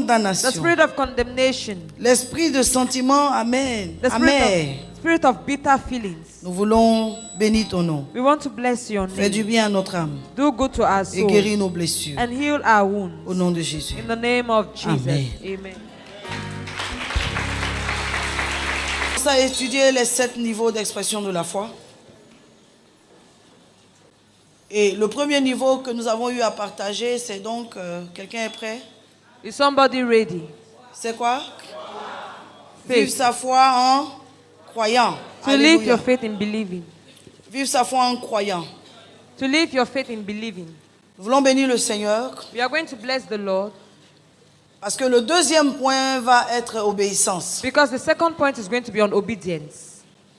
condamnation. The spirit of condemnation. L'esprit de sentiment, amen. The Amen. spirit of bitter feelings. Nous voulons bénir ton nom. We want to bless your Fais du name. bien à notre âme Do good to our et soul guéris nos blessures. and heal our wounds. Au nom de Jésus. In the name of Jesus. Amen. Amen. On a étudié les 7 niveaux d'expression de la foi. Et le premier niveau que nous avons eu à partager, c'est donc, quelqu'un est prêt? Is somebody ready? C'est quoi? Faith. Vivre sa foi en croyant. To live Alléluia. your faith in believing. Vivre sa foi en croyant. To live your faith in believing. Nous voulons bénir le Seigneur We are going to bless the Lord parce que le deuxième point va être obéissance. because the second point is going to be on obedience.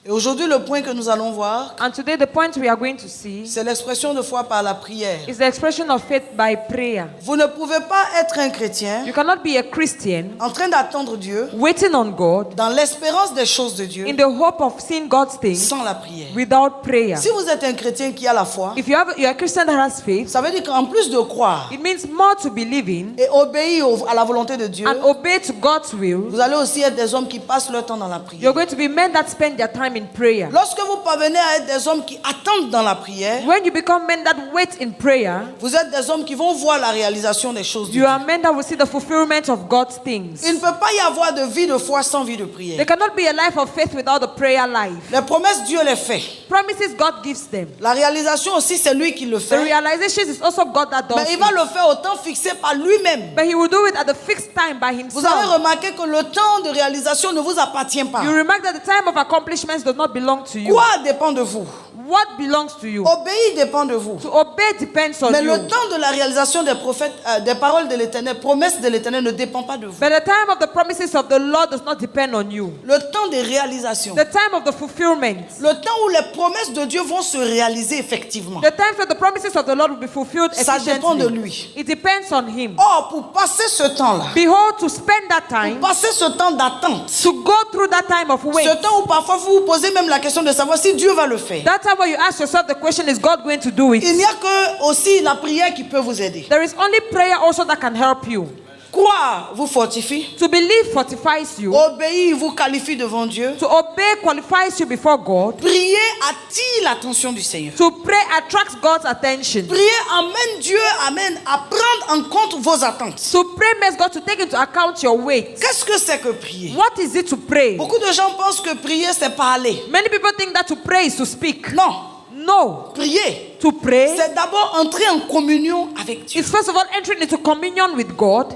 Et aujourd'hui, le point que nous allons voir, And today the point we are going to see c'est l'expression de foi par la prière. is the expression of faith by prayer. Vous ne pouvez pas être un chrétien You cannot be a Christian en train d'attendre Dieu waiting on God dans l'espérance des choses de Dieu in the hope of seeing God's things sans la prière. without prayer. Si vous êtes un chrétien qui a la foi, If you're a Christian that has faith, ça veut dire qu'en plus de croire it means more to believe in et obéir à la volonté de Dieu, and obey to God's will. vous allez aussi être des hommes qui passent leur temps dans la prière. You're going to be men that spend their time in prayer. Lorsque vous parvenez à être des hommes qui attendent dans la prière, When you become men that wait in prayer, vous êtes des hommes qui vont voir la réalisation des choses de you Dieu. are men that will see the fulfillment of God's things. Il ne peut pas y avoir de vie de foi sans vie de prière. There cannot be a life of faith without a prayer life. Les promesses, Dieu les fait. Promises God gives them. La réalisation aussi, c'est lui qui le The fait. realization is also God that does Mais il va it. le faire au temps fixé par lui-même. But He will do it at the fixed time by Vous avez Himself. remarqué que le temps de réalisation ne vous appartient pas. You remark that the time of accomplishments does not belong to you. Quoi dépend de vous? What belongs to you? Obéir dépend de vous. To obey depends on Mais you. le temps de la réalisation des prophètes, des paroles de l'Éternel, promesses de l'Éternel ne dépend pas de vous. But the time of the promises of the Lord does not depend on you. Le temps des réalisations, The time of the fulfillment. le temps où les promesses de Dieu vont se réaliser effectivement. The time that the promises of the Lord will be fulfilled Ça dépend de efficiently. lui. It depends on Him. Or, pour passer ce temps-là, Behold, to spend that time, passer ce temps d'attente, to go through that time of wait, ce temps où parfois vous vous posez même la question de savoir si Dieu va le faire. that time where you ask yourself the question, is God going to do Il it? n'y a que aussi la prière qui peut vous aider. There is only prayer also that can help you. Croire vous fortifie. To believe fortifies you. Obéir vous qualifie devant Dieu. To obey qualifies you before God. Prier attire l'attention du Seigneur. To pray attracts God's attention. Prier amène Dieu, amène à prendre en compte vos attentes. To pray makes God to take into account your weight. Qu'est-ce que c'est que prier? What is it to pray? Beaucoup de gens pensent que prier c'est parler. Many people think that to pray is to speak. Non, No. prier, To pray c'est d'abord entrer en communion avec Dieu. is first of all entering into communion with God.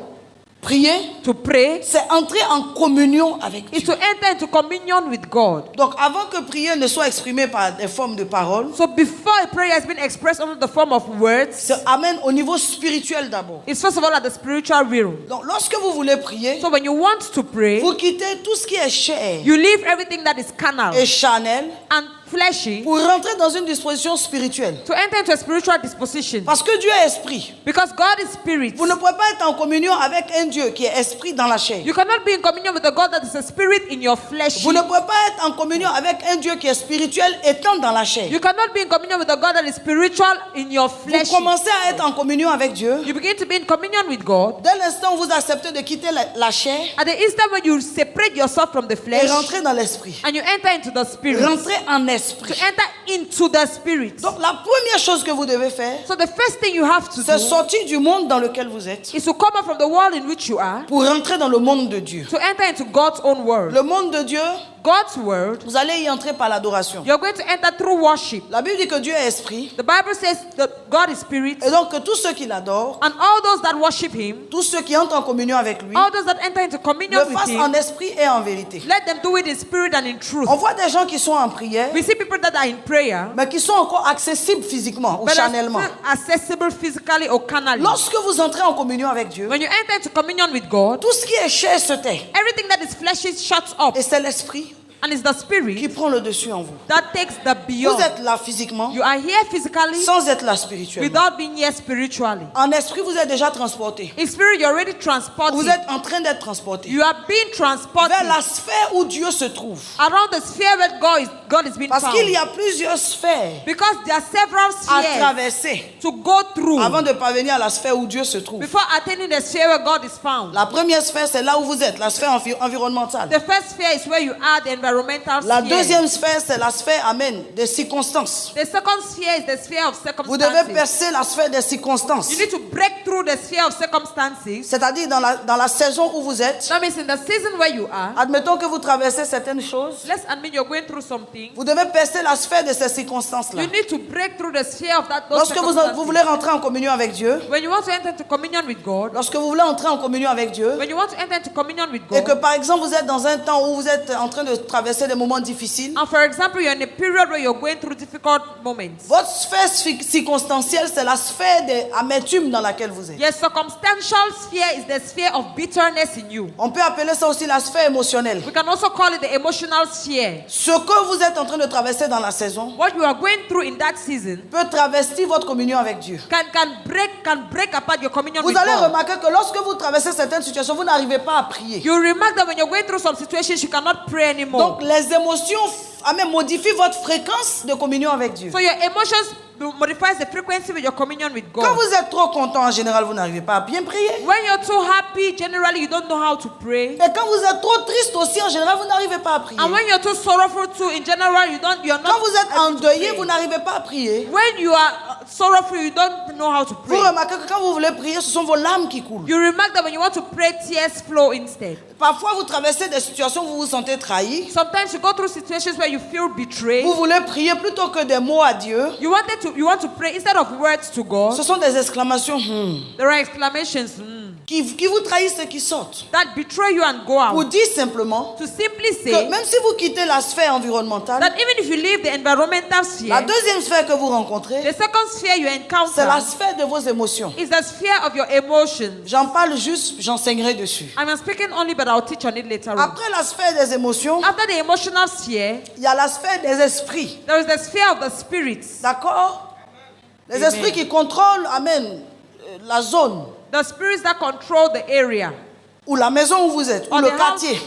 Prier, To pray c'est entrer en communion avec is to Dieu. enter into communion with God. Donc avant que prier ne soit exprimée par des formes de paroles, So before a prayer has been expressed under the form of words, c'est amène au niveau spirituel d'abord. it's first of all at the spiritual realm. Donc lorsque vous voulez prier, So when you want to pray, vous quittez tout ce qui est chair you leave everything that is carnal et charnel and fleshy pour rentrer dans une disposition spirituelle. to enter into a spiritual disposition. Parce que Dieu est esprit. Because God is spirit. Vous ne pouvez pas être en communion avec un Dieu qui est esprit dans la chair. You cannot be in communion with a God that is a spirit in your flesh. Vous ne pouvez pas être en communion avec un Dieu qui est spirituel étant dans la chair. You cannot be in communion with a God that is spiritual in your Vous flesh. commencez à être en communion avec Dieu. You begin to be in communion with God. Dès l'instant où vous acceptez de quitter la chair At the instant when you separate yourself from the et flesh rentrer dans l'esprit. and you enter into the spirit. Rentrer en To esprit. enter into the spirit. Donc la première chose que vous devez faire, So the first thing you have to c'est do sortir du monde dans lequel vous êtes is to come out from the world in which you are pour rentrer dans le monde de Dieu. to enter into God's own world. Le monde de Dieu, God's word, vous allez y entrer par l'adoration. you're going to enter through worship. La Bible dit que Dieu est esprit The Bible says that God is spirit, et donc que tous ceux qui l'adorent, and all those that worship Him, tous ceux qui entrent en communion avec lui, all those that enter into communion le with fassent en Him, esprit et en vérité. let them do it in spirit and in truth. On voit des gens qui sont en prière, We see people that are in prayer, mais qui sont encore accessibles physiquement ou but are charnellement. still accessible physically or carnally. Lorsque vous entrez en communion avec Dieu, When you enter into communion with God, tout ce qui est chair se tait. everything that is fleshy shuts up, Et c'est l'esprit and it's the qui spirit prend le dessus en vous. that takes the Vous beyond. êtes là physiquement You are here physically sans être là spirituellement. without being here spiritually. En esprit, vous êtes déjà transporté. In spirit, you're already Vous transported. êtes en train d'être transporté You are being transported vers la sphère où Dieu se trouve. around the sphere where God is being Parce found. qu'il y a plusieurs sphères Because there are several à spheres traverser to go through avant de parvenir à la sphère où Dieu se trouve. before attaining the sphere where God is found. La première sphère, c'est là où vous êtes, la sphère environnementale. The first sphere is where you are, the environmental La sphere. deuxième sphère, c'est la sphère, amen, des circonstances. The second sphere is the sphere of Vous devez circumstances. percer la sphère des circonstances. You need to break through the sphere of circumstances. C'est-à-dire dans la saison où vous êtes, That means in the season where you are, admettons que vous traversez certaines choses, let's admit you're going through something. vous devez percer la sphère de ces circonstances-là. You need to break through the sphere of those Lorsque vous circumstances. voulez rentrer en communion avec Dieu, When you want to enter into communion with God, lorsque vous voulez entrer en communion avec Dieu, when you want to enter into communion with et que God, par exemple vous êtes dans un temps où vous êtes en train de traverser des moments difficiles, and for example, you're in a period where you're going through difficult moments, votre sphère circonstancielle, c'est la sphère d'amertume dans laquelle vous êtes. your circumstantial sphere is the sphere of bitterness in you. On peut appeler ça aussi la sphère émotionnelle. We can also call it the emotional sphere. Ce que vous êtes en train de traverser dans la saison What you are going through in that season peut travestir votre communion avec Dieu. can break apart your communion Vous with allez God. remarquer que lorsque vous traversez certaines situations, vous n'arrivez pas à prier. You remark that when you're going through some situations, you cannot pray anymore. Donc les émotions modifient votre fréquence de communion avec Dieu. So your emotions modifies the frequency with your communion with God. Quand vous êtes trop content, en général, vous n'arrivez pas à bien prier. When you're too happy, generally you don't know how to pray. Et quand vous êtes trop triste aussi, en général, vous n'arrivez pas à prier. And when you're too sorrowful too, in general, you're not. Quand vous êtes able to endeuillé, pray. vous n'arrivez pas à prier. When you are sorrowful, you don't know how to Vous pray. remarquez que quand vous voulez prier, ce sont vos larmes qui coulent. You remark that when you want to pray, tears flow instead. Parfois, vous traversez des situations où vous vous sentez trahi. Sometimes you go through situations where you feel betrayed. Vous voulez prier plutôt que des mots à Dieu. You want to pray instead of words to God. Ce sont des exclamations There are exclamations qui vous trahissent et qui sortent. that betray you and go Pour out. dire simplement To simply que say même si vous quittez la sphère environnementale, that even if you leave the environmental la sphere, deuxième sphère que vous rencontrez, the second sphere you c'est la encounter sphère de vos émotions. is the sphere of your emotions. J'en parle juste, j'enseignerai dessus. I'm speaking only, but I'll teach on it later on. Après la sphère des émotions, After the emotional sphere, il y a la sphère des esprits. there is the sphere of the spirits. D'accord? Les Amen. esprits qui contrôlent, amen, la zone The spirits that control the area ou la maison où vous êtes, ou or le the house quartier.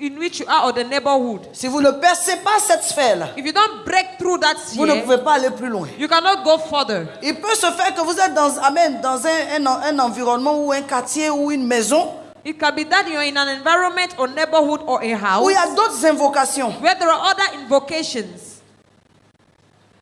in which you are or the neighborhood. Si vous ne percez pas cette sphère-là, If you don't break through that vous ne sphere, pouvez pas aller plus loin. you cannot go further. Il peut se faire que vous êtes dans un environnement ou un quartier ou une maison It can be that you're in an environment or neighborhood or a house où il y a d'autres invocations. where there are other invocations.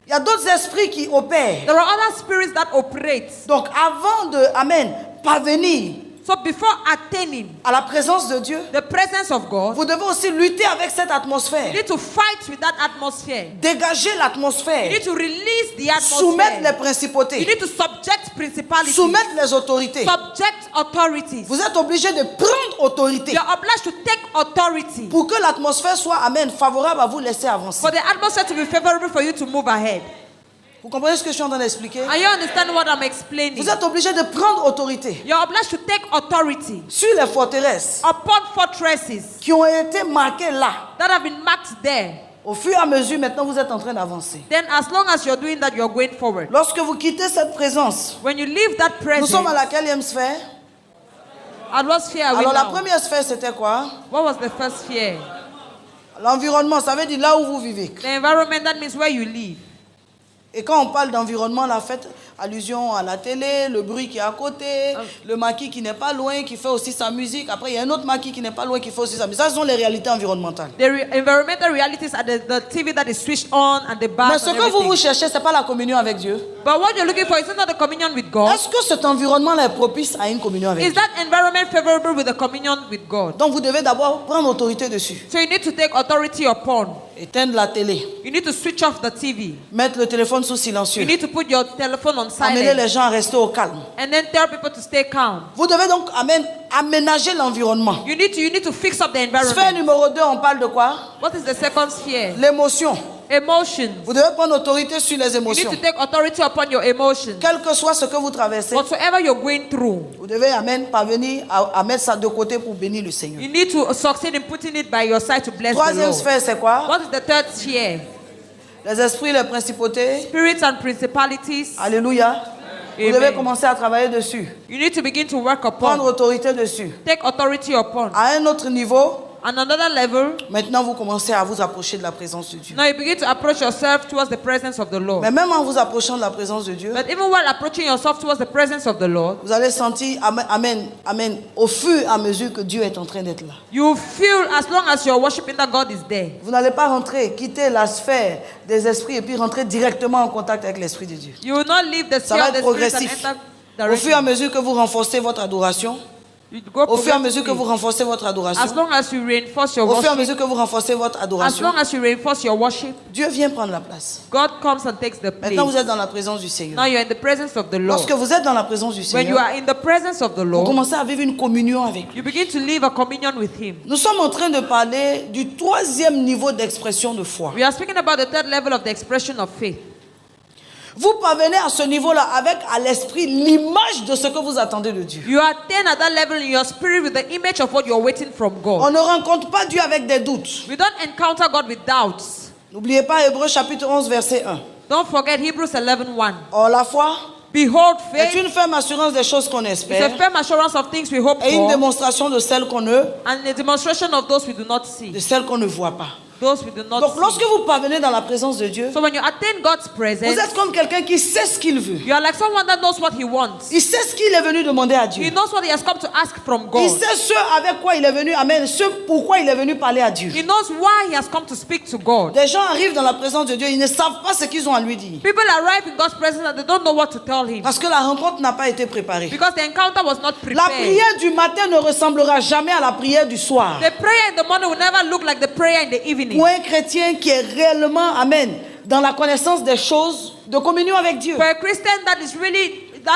Il y a d'autres esprits qui opèrent. There are other spirits that operate. Donc avant de, amen, parvenir So before attaining à la présence de Dieu, the presence of God, vous devez aussi lutter avec cette you atmosphère. need to fight with that atmosphere. Dégager You l'atmosphère. need to release the Soumettre les atmosphere. You principautés. need to subject principalities, Soumettre les autorités. subject authorities. Vous êtes obligé de prendre autorité You're obliged to take authority pour que l'atmosphère soit, amen, favorable à vous laisser avancer. for the atmosphere to be favorable for you to move ahead. Vous comprenez ce que je suis en train d'expliquer? Are you understand what I'm explaining? Vous êtes obligé de prendre autorité You're obliged to take authority sur les forteresses upon fortresses qui ont été marquées là. that have been marked there. Au fur et à mesure, maintenant, vous êtes en train d'avancer. Then as long as you're doing that, you're going forward. Lorsque vous quittez cette présence, When you leave that nous presence, sommes à la quatrième sphère. at what sphere are we Alors la now? première sphère, c'était quoi? What was the first sphere? L'environnement, ça veut dire là où vous vivez. The environment, that means where you live. Et quand on parle d'environnement, là, faites allusion à la télé, le bruit qui est à côté, le maquis qui n'est pas loin, qui fait aussi sa musique. Après, il y a un autre maquis qui n'est pas loin, qui fait aussi sa musique. Ça, ce sont les réalités environnementales. The environmental realities are the TV that is switched on and the Mais bars ce and que vous everything. cherchez, ce n'est pas la communion avec Dieu. But what you're looking for is not the communion with God. Est-ce que cet environnement-là est propice à une communion avec Is Dieu? that environment favorable with the communion with God? Donc, vous devez d'abord prendre autorité dessus. So you need to take authority upon. Éteindre la télé. You need to switch off the TV. Mettre le téléphone sous You silencieux. need to put your telephone on Amener silent. les gens à rester au calme. And then tell people to stay calm. Vous devez donc aménager l'environnement. You need to fix up the Sphère environment. numéro 2, on parle de quoi? What is the second sphere? L'émotion. Emotions. Vous devez prendre autorité sur les You need émotions. to take authority upon your emotions. Quel que soit ce que vous traversez, Whatsoever you're going through, vous devez parvenir à mettre ça de côté pour bénir le Seigneur. you need to succeed in putting it by your side to bless the Troisième Lord. sphère, c'est quoi? What is the third sphere? Les esprits, les principautés. Spirits and principalities. Alléluia. Vous Amen. devez commencer à travailler dessus. You need to begin to work Prendre upon. autorité dessus. Take authority upon. À un autre niveau, On another level, maintenant vous commencez à vous approcher de la présence de Dieu. now you begin to approach yourself towards the presence of the Lord. Mais même en vous approchant de la présence de Dieu, But even while approaching yourself towards the presence of the Lord, vous allez sentir, amen, amen, au fur et à mesure que Dieu est en train d'être là. you feel as long as you're worshiping that God is there. Vous n'allez pas rentrer, quitter la sphère des esprits et puis rentrer directement en contact avec l'Esprit de Dieu. You will not leave the Ça sphere va of the être Spirit and progressif. enter Au fur et à direction. mesure que vous renforcez votre adoration, You go au fur et à mesure que vous progressively. renforcez votre As adoration, long as you reinforce your au fur et à worship, mesure que vous renforcez votre as adoration, long as you reinforce your worship, Dieu vient prendre la place. God comes and takes the place. Maintenant, vous êtes dans la présence du Seigneur. Now you're in the presence of the Lord. Lorsque vous êtes dans la présence du When you Seigneur, are in the presence of the vous Lord, commencez à vivre une communion avec lui. you begin to live a communion with Him. Nous sommes en train de parler du troisième niveau d'expression de foi. We are speaking about the third level of the expression of faith. Vous parvenez à ce niveau-là avec à l'esprit l'image de ce que vous attendez de Dieu. You attain at that level in your spirit with the image of what you're waiting from On God. ne rencontre pas Dieu avec des doutes. We don't encounter God with doubts. N'oubliez pas Hébreux chapitre 11 verset 1. Don't forget Hebrews 11:1. Or la foi Behold, est faith une ferme assurance des choses qu'on is a espère firm assurance of things we hope et une for, démonstration de celles qu'on ne, and a demonstration of those we do not see. de celles qu'on ne voit pas. Those we do not Donc lorsque see. vous parvenez dans la présence de Dieu, So when you attain God's vous presence, êtes comme quelqu'un qui sait ce qu'il veut. you are like someone that knows what he wants. Il sait ce qu'il est venu demander à He Dieu. knows what he has come to ask from Il God. sait ce avec quoi il est venu, amen, ce pourquoi il est venu parler à Dieu. He knows why he has come to speak to God. Des gens arrivent dans la présence de Dieu, ils ne savent pas ce qu'ils ont à lui dire. People arrive in God's presence and they don't know what to tell him Parce que la rencontre n'a pas été préparée. because the encounter was not La prepared. prière du matin ne ressemblera jamais à la prière du soir. The prayer in the morning will never look like the prayer in the evening. Pour un chrétien qui est réellement, amen, dans la connaissance des choses, de communion avec Dieu. For a Christian that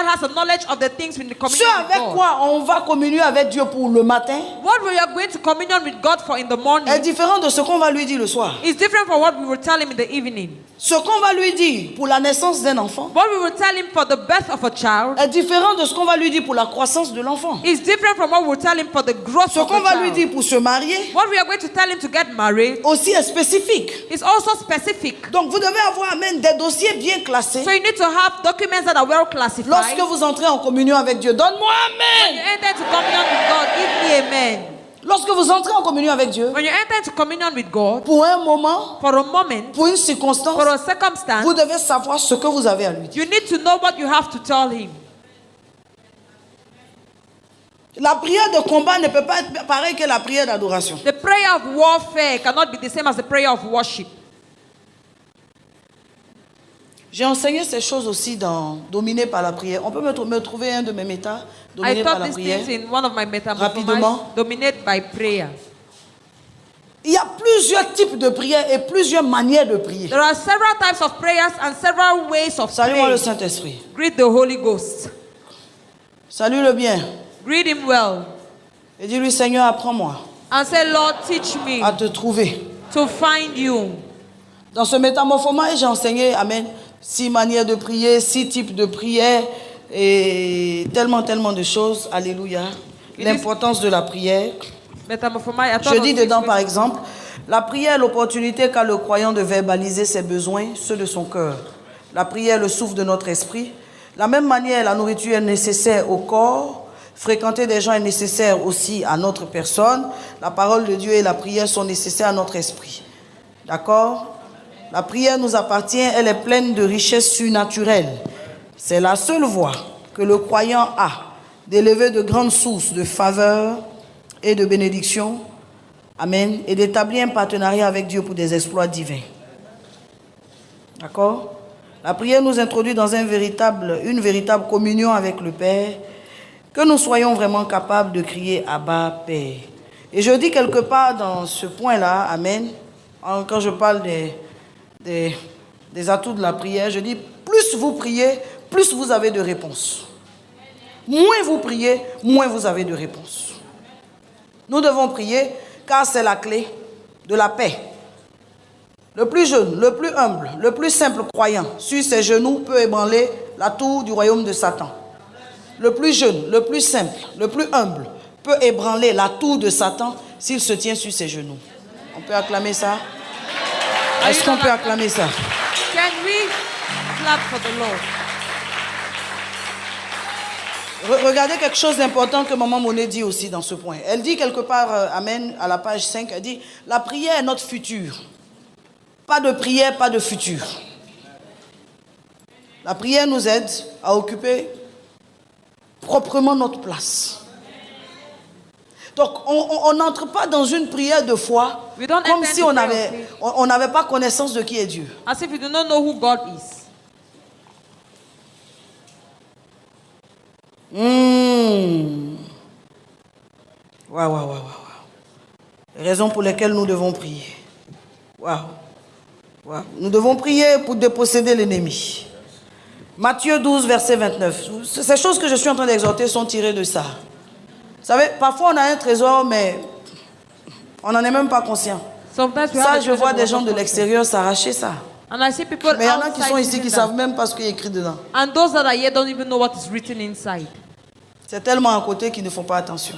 has a knowledge of the things in the Ce communion avec with God. quoi on va communier avec Dieu pour le matin What we are going to communion with God for in the morning est différent de ce qu'on va lui dire le soir. is different from what we will tell him in the evening. Ce qu'on va lui dire pour la naissance d'un enfant What we will tell him for the birth of a child est différent de ce qu'on va lui dire pour la croissance de l'enfant. is different from what we will tell him for the growth Ce of qu'on the va lui child. dire pour se marier What we are going to tell him to get married aussi est spécifique. is also specific. Donc vous devez avoir, amen, des dossiers bien classés. So you need to have documents that are well classified. Lorsque vous entrez en communion avec Dieu, donne-moi When you amen. enter into communion with God, give me amen. Lorsque vous entrez en communion avec Dieu, When you enter into communion with God, pour un moment, for a moment, pour une circonstance, for a circumstance, vous devez savoir ce que vous avez à lui dire. you need to know what you have to tell him. La prière de combat ne peut pas être pareille que la prière d'adoration. The prayer of warfare cannot be the same as the prayer of worship. J'ai enseigné ces choses aussi dans Dominé par la prière. On peut me trouver un de mes métas, I Dominé par taught la these prière. things in one of my metamorphoses, Rapidement. dominated by prayer. Il y a plusieurs types de prières et plusieurs manières de prier. There are several types of prayers and several ways of Salue-moi le praying. Saint-Esprit. Greet the Holy Ghost. Salue-le bien. Greet him well. Et dis-lui, Seigneur, apprends-moi And say, Lord, teach me à te trouver. to find you. Dans ce métamorphosage, j'ai enseigné, amen, 6 manières de prier, 6 types de prières et tellement de choses. Alléluia. L'importance de la prière. Je dis dedans, par exemple, la prière est l'opportunité qu'a le croyant de verbaliser ses besoins, ceux de son cœur. La prière est le souffle de notre esprit. De la même manière, la nourriture est nécessaire au corps. Fréquenter des gens est nécessaire aussi à notre personne. La parole de Dieu et la prière sont nécessaires à notre esprit. D'accord? La prière nous appartient, elle est pleine de richesses surnaturelles. C'est la seule voie que le croyant a d'élever de grandes sources de faveur et de bénédiction. Amen. Et d'établir un partenariat avec Dieu pour des exploits divins. D'accord? La prière nous introduit dans une véritable communion avec le Père, que nous soyons vraiment capables de crier Abba, Père. Et je dis quelque part dans ce point-là, Amen, quand je parle des atouts de la prière, je dis plus vous priez, plus vous avez de réponses. Moins vous priez, moins vous avez de réponses. Nous devons prier car c'est la clé de la paix. Le plus jeune, le plus humble, le plus simple croyant sur ses genoux peut ébranler la tour du royaume de Satan. Le plus jeune, le plus simple, le plus humble peut ébranler la tour de Satan s'il se tient sur ses genoux. On peut acclamer ça? Est-ce qu'on peut acclamer ça? Can we clap for the Lord? Regardez quelque chose d'important que Maman Monet dit aussi dans ce point. Elle dit quelque part, Amen, à la page 5, elle dit, la prière est notre futur. Pas de prière, pas de futur. La prière nous aide à occuper proprement notre place. Donc, on n'entre pas dans une prière de foi comme si on n'avait pas connaissance de qui est Dieu. As if you do not know who God is. Waouh. Les raisons pour lesquelles nous devons prier. Waouh. Nous devons prier pour déposséder l'ennemi. Matthieu 12, verset 29. Ces choses que je suis en train d'exhorter sont tirées de ça. Vous savez, parfois on a un trésor, mais on n'en est même pas conscient. Ça, je vois des gens de l'extérieur s'arracher ça. Mais il y en a qui sont ici qui ne savent même pas ce qu'il y a écrit dedans. And those that are here don't even know what is written inside. C'est tellement à côté qu'ils ne font pas attention.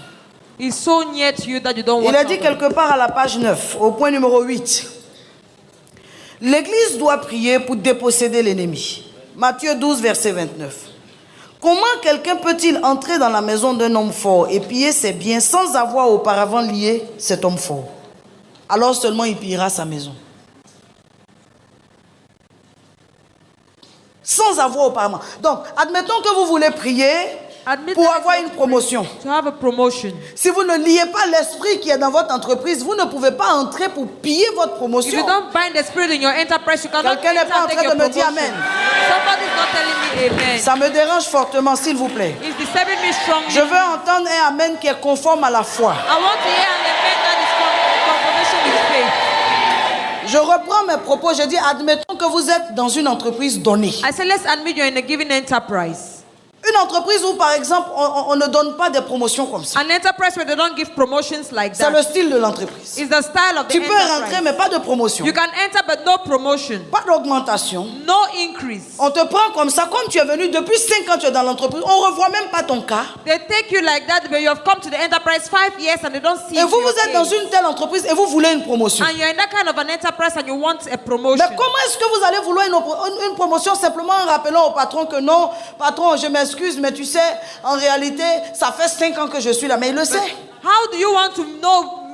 It's so near to you that you don't watch. Il a dit quelque part à la page 9, au point numéro 8. L'Église doit prier pour déposséder l'ennemi. Matthieu 12, verset 29. Comment quelqu'un peut-il entrer dans la maison d'un homme fort et piller ses biens sans avoir auparavant lié cet homme fort? Alors seulement il pillera sa maison. Sans avoir auparavant. Donc, admettons que vous voulez prier pour avoir une promotion. To have a promotion. Si vous ne liez pas l'esprit qui est dans votre entreprise, vous ne pouvez pas entrer pour piller votre promotion. If you don't bind the spirit in your enterprise, you cannot Quelqu'un n'est pas en train de me dire Amen. Somebody's not telling me amen. Ça me dérange fortement, s'il vous plaît. It's disturbing me strongly. Je veux entendre un Amen qui est conforme à la foi. I want to hear an amen that is confirmation with faith. Je reprends mes propos, je dis, admettons que vous êtes dans une entreprise donnée. I said, let's admit you're in a given enterprise. Une entreprise où, par exemple, on ne donne pas des promotions comme ça. An enterprise where they don't give promotions like C'est that. le style de l'entreprise. It's the style of the Tu peux enterprise. rentrer, mais pas de promotion. You can enter, but no promotion. Pas d'augmentation. No increase. On te prend comme ça, comme tu es venu depuis 5 ans, tu es dans l'entreprise. On ne revoit même pas ton cas. They take you like that, but you have come to the enterprise 5 years and they don't see Et you. vous, vous êtes dans une telle entreprise et vous voulez une promotion. And you're in that kind of an enterprise and you want a promotion. Mais comment est-ce que vous allez vouloir une promotion simplement en rappelant au patron que non, patron, je m'excuse, mais tu sais, en réalité, ça fait 5 ans que je suis là, mais il le sait. How do you want to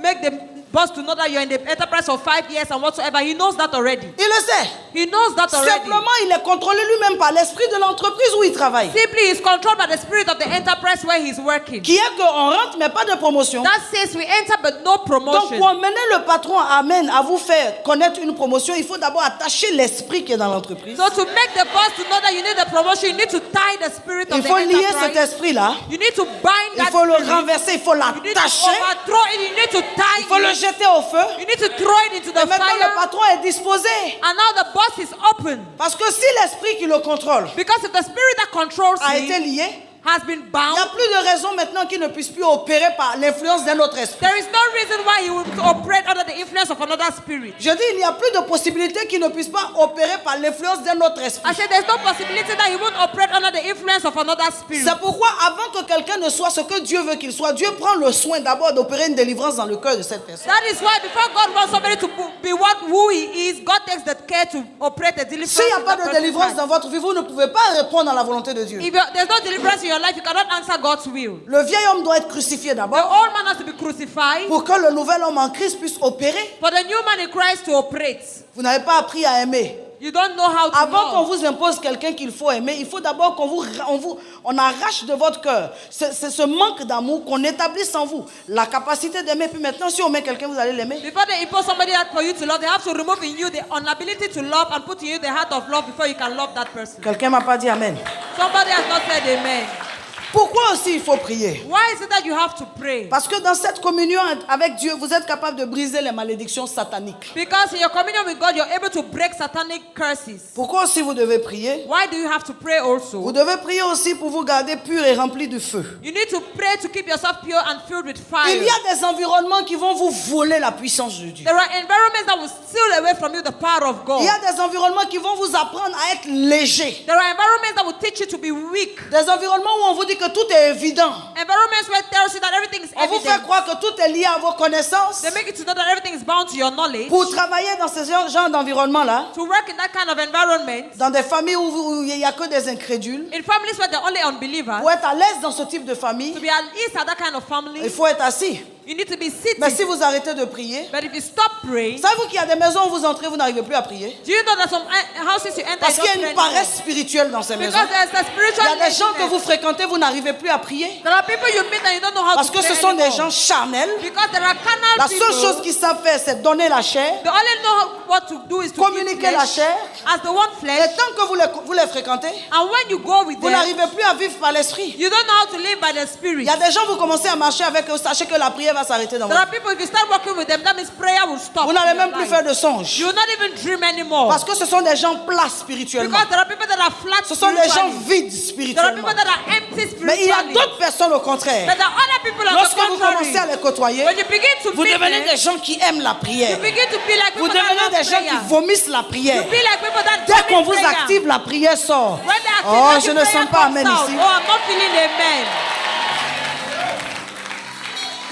make the boss to know that you're in the enterprise for 5 years and whatsoever? He knows that already. Il le sait. He knows that already. Simplement, il est contrôlé lui-même par l'esprit de l'entreprise où il travaille. Simply, he's controlled by the spirit of the enterprise where he's working. Qui est qu'on rentre, mais pas de promotion. That says we enter but no Donc, promotion. pour amener le patron, amen, à vous faire connaître une promotion, il faut d'abord attacher l'esprit qui est dans l'entreprise. So to make the boss to know that you need a promotion, you need to tie the spirit of Il the faut lier cet enterprise. esprit-là. You need to bind Il that faut le spirit. renverser, il faut You need to l'attacher. overthrow it. You need to tie Il faut le it. jeter au feu. You need to throw it into the Et maintenant, le fire. patron est disposé. And now the boss is open. Parce que si l'esprit qui le contrôle Because if the spirit that controls a été him lié, has been il bound, n'y a plus de raison maintenant qu'il ne puisse plus opérer par l'influence d'un autre esprit. there is no reason why he will operate under the influence of another spirit. Je dis, il n'y a plus de possibilité qu'il ne puisse pas opérer par l'influence d'un autre esprit. I said there's no possibility that he won't operate under the influence of another spirit. C'est pourquoi avant que quelqu'un ne soit ce que Dieu veut qu'il soit, Dieu prend le soin d'abord d'opérer une délivrance dans le cœur de cette personne. That is why before God wants somebody to be who he is, God takes the care to operate a deliverance. S'il n'y a in pas that de person's délivrance life. dans votre vie, vous ne pouvez pas répondre à la volonté de Dieu. If there's no deliverance in your life, you cannot answer God's will. Le vieil homme doit être crucifié The d'abord old man has to be crucified pour que le nouvel homme en Christ puisse opérer. for the new man in Christ to operate. Vous n'avez pas appris à aimer. You don't know how to Avant qu'on love. vous impose quelqu'un qu'il faut aimer, il faut d'abord on arrache de votre cœur c'est ce manque d'amour qu'on établisse en vous, la capacité d'aimer. Puis maintenant, si on met quelqu'un, vous allez l'aimer. Before they impose somebody that for you to love, they have to remove in you the inability to love and put in you the heart of love before you can love that person. Quelqu'un m'a pas dit amen. Somebody has not said amen. Pourquoi aussi il faut prier? Why is it that you have to pray? Parce que dans cette communion avec Dieu, vous êtes capable de briser les malédictions sataniques. Because in your communion with God, you're able to break satanic curses. Pourquoi aussi vous devez prier? Why do you have to pray Vous also? devez prier aussi pour vous garder pur et rempli du feu. You need to pray to keep yourself pure and filled with Il fire. y a des environnements qui vont vous voler la puissance de Dieu. There are environments that will steal away from you the power of God. Il y a des environnements qui vont vous apprendre à être léger. There are environments that will teach you to be weak. Des environnements où on vous dit que que tout est évident. Environments where tells you that everything is On vous fait evident. croire que tout est lié à vos connaissances. They make you to know that everything is bound to your knowledge. Pour travailler dans ce genre d'environnement-là, To work in that kind of environment, dans des familles où il n'y a que des incrédules, in families where they're only unbelievers, pour être à l'aise dans ce type de famille, to be at ease at that kind of family, il faut être assis. you need to be seated. Mais si vous arrêtez de prier, But if you stop praying, savez-vous qu'il y a des maisons où vous entrez, vous n'arrivez plus à prier? do you know that some houses you enter, Parce you qu'il y a don't une pray anymore? paresse spirituelle dans ces maisons. Because there's a Il spiritual y a des gens que laziness. vous fréquentez, vous n'arrivez plus à prier. There are people you meet and you don't know how Parce to que pray ce sont des anymore. gens charnels. Because there are carnal La people. seule chose qu'ils savent faire, c'est donner la chair, They only know what to do is to communiquer give la flesh chair. as the one Et flesh. tant que vous les fréquentez, And when you go with vous them, n'arrivez plus à vivre par l'esprit. you don't know how to live by the Il spirit. y a des gens, vous commencez à marcher avec eux, sachez que la prière va s'arrêter dans There votre are vie. people, if you start working with them, that means prayer will stop. Vous n'allez in your même plus life. faire de songes. You will not even dream anymore. Parce que ce sont des gens plats spirituellement. Because there are people that are flat Ce sont des gens spiritually. vides There are spirituellement. people that are empty Mais il y a spiritually. d'autres personnes au contraire. But there are other people on Lorsque the vous commencez à contrary. les côtoyer, When you begin to vous meet devenez them, des gens qui aiment la prière. you begin to be like Vous people that devenez love des gens qui prayer. vomissent la prière. You be like people that Dès qu'on vomit vous prayer. active, la prière sort. When they active, Oh, like je the ne prayer sens pas comes amen out. ici. Oh, I'm not feeling amen.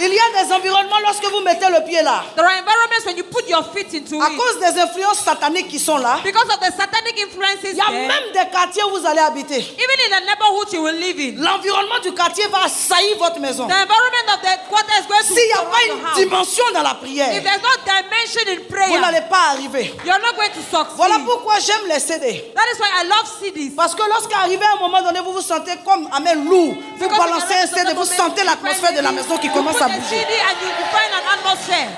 Il y a des environnements lorsque vous mettez le pied là. There are environments when you put your feet into À it. cause des influences sataniques qui sont là, Because of the satanic influences il y a there, même des quartiers où vous allez habiter. even in the neighborhood you will live in, L'environnement du quartier va assaillir votre maison. the environment of the quarter is going to S'il n'y a surround pas your une house. dimension dans la If prière, there's no dimension in vous prayer, n'allez pas arriver. you're not going to succeed. Voilà pourquoi j'aime les CD. That is why I love CDs. Parce que lorsqu'arrivé à un moment donné, vous vous sentez comme amen lourd. Vous Because balancez un CD, vous sentez l'atmosphère de la maison qui commence à bouger. CD and you find an atmosphere.